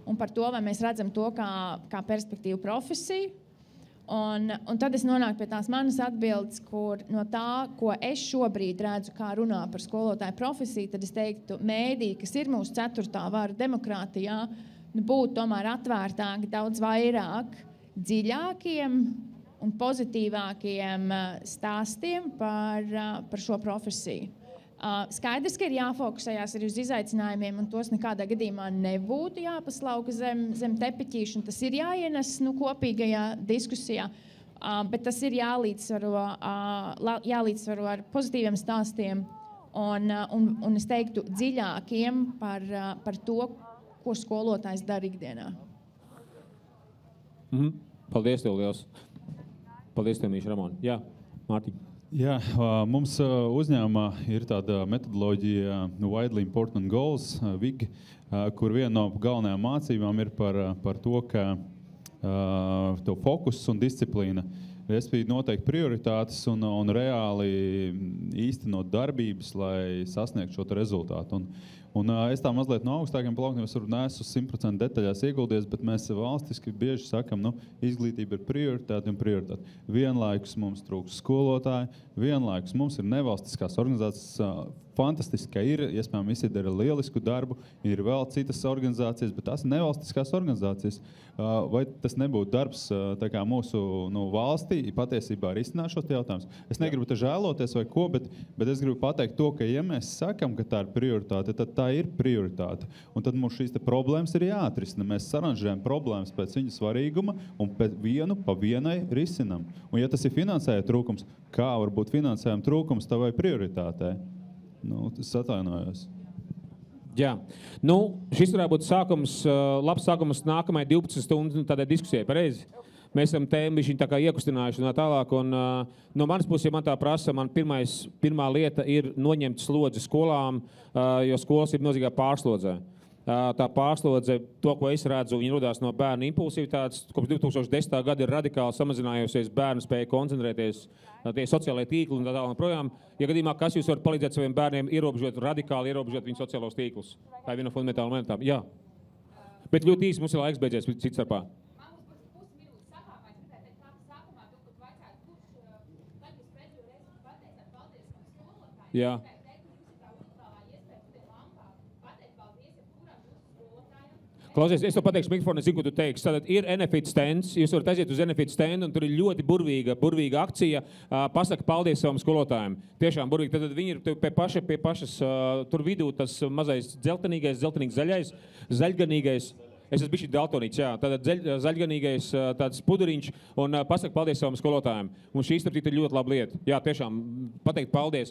un par to, vai mēs redzam to kā perspektīvu profesiju, Un tad es nonāku pie tās manas atbildes, kur no tā, ko es šobrīd redzu, kā runā par skolotāju profesiju, tad es teiktu, mēdī, kas ir mūsu 4. vara demokrātijā, būtu tomēr atvērtāki daudz vairāk dziļākiem un pozitīvākiem stāstiem par šo profesiju. Skaidrs, ka ir jāfokusējās arī uz izaicinājumiem, un tos nekādā gadījumā nebūtu jāpaslauka zem tepiķīša, un tas ir jāienes kopīgajā diskusijā, bet tas ir jālīdzsvaro ar pozitīviem stāstiem un es teiktu dziļākiem par to, ko skolotājs dara ikdienā. Paldies tev liels. Paldies tev, Mīša Ramon. Jā, Mārtiņ. Jā, mums uzņēmumā ir tāda metodoloģija Widely Important Goals, WIG, kur viena no galvenajām mācībām ir par to, ka to fokus un disciplīna, respektīvi noteikti prioritātes un reāli īstenot darbības, lai sasniegtu šo rezultātu. Un es tā mazliet no augstākiem plauktiem, es neesmu 100% detaļās ieguldījies, bet mēs valstiski bieži sakam, izglītība ir prioritāte un prioritāte. Vienlaikus mums trūkst skolotāji, vienlaikus mums ir nevalstiskās organizācijas, fantastiski, ka ir, iespējams, visi dara lielisku darbu, ir vēl citas organizācijas, bet tās ir nevalstiskās organizācijas. Vai tas nebūtu darbs tā kā mūsu valstī patiesībā risināt šos jautājumus? Es negribu te žēloties vai ko, bet es gribu pateikt to, ka ja mēs sakam, ka tā ir prioritāte, tad tā ir prioritāte. Un tad mums šīs problēmas ir jāatrisina. Mēs saranžējam problēmas pēc viņa svarīguma un vienu pa vienai risinam. Un ja tas ir finansējuma trūkums, kā var būt finansējuma trūkums tavai prioritātei? Tas atvainojos. Jā. Šis varētu būt labs sākums nākamai 12 stundu tādai diskusijai, pareizi? Mēs esam tēmu tā kā iekustinājuši un tālāk, un no manas puses, ja man tā prasa, man pirmā lieta ir noņemt slodzi skolām, jo skolas ir milzīgā pārslodzē. Tā pārslodze, to, ko es redzu, viņi rodās no bērnu impulsivitātes. Kopš 2010. gada ir radikāli samazinājusies, bērnu spēja koncentrēties, tie sociālajie tīkli un tā tālāk projām. Ja gadījumā, kas jūs varat palīdzēt saviem bērniem radikāli ierobežot viņu sociālos tīklus? Tā ir viena fundamentāla momentā. Jā. Bet ļoti īsi mums ir laiks beidzies cits starpā. Jā. Klausies, es to pateikšu mikrofonu, es zinu, ko tu teiksi. Tātad ir Enefit stands, jūs varat aiziet uz Enefit standu, un tur ir ļoti burvīga akcija. Pasaka paldies savam skolotājiem. Tiešām burvīgi. Tad viņi ir pie pašas, tur vidū tas mazais dzeltenīgais, zaļais, zaļganīgais. Es esmu bišķi daltonīts, jā. Tātad zaļganīgais tāds puduriņš, un pasaka paldies savam skolotājiem. Un šī starp ir ļoti laba lieta. Jā, tiešām, pateikt paldies.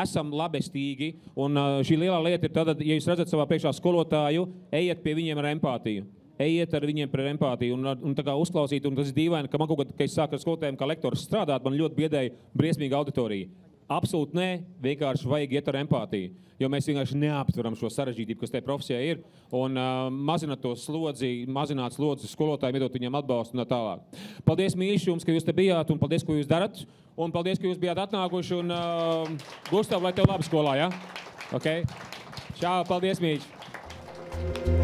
Esam labestīgi, un šī lielā lieta ir tad, ja jūs redzat savā priekšā skolotāju, ejiet pie viņiem ar empātiju. Ejiet ar viņiem par empātiju un tā kā uzklausīt, un tas ir dīvaini, ka man kaut kad, kad es sāku ar skolotājiem kā lektors strādāt, man ļoti biedēja briesmīga auditorija. Absolūti nē, vienkārši vajag iet ar empātiju, jo mēs vienkārši neaptveram šo sarežģītību, kas tajā profesijā ir, un mazināt to slodzi, mazināt slodzi skolotājiem, iedot viņiem atbalstu un tā tālāk. Paldies, mīļš, jums, ka jūs te bijāt, un paldies, ko jūs darat, un paldies, ka jūs bijāt atnākuši, un Gustav, lai tev labi skolā, ja? Ok? Čau, paldies, mīļš!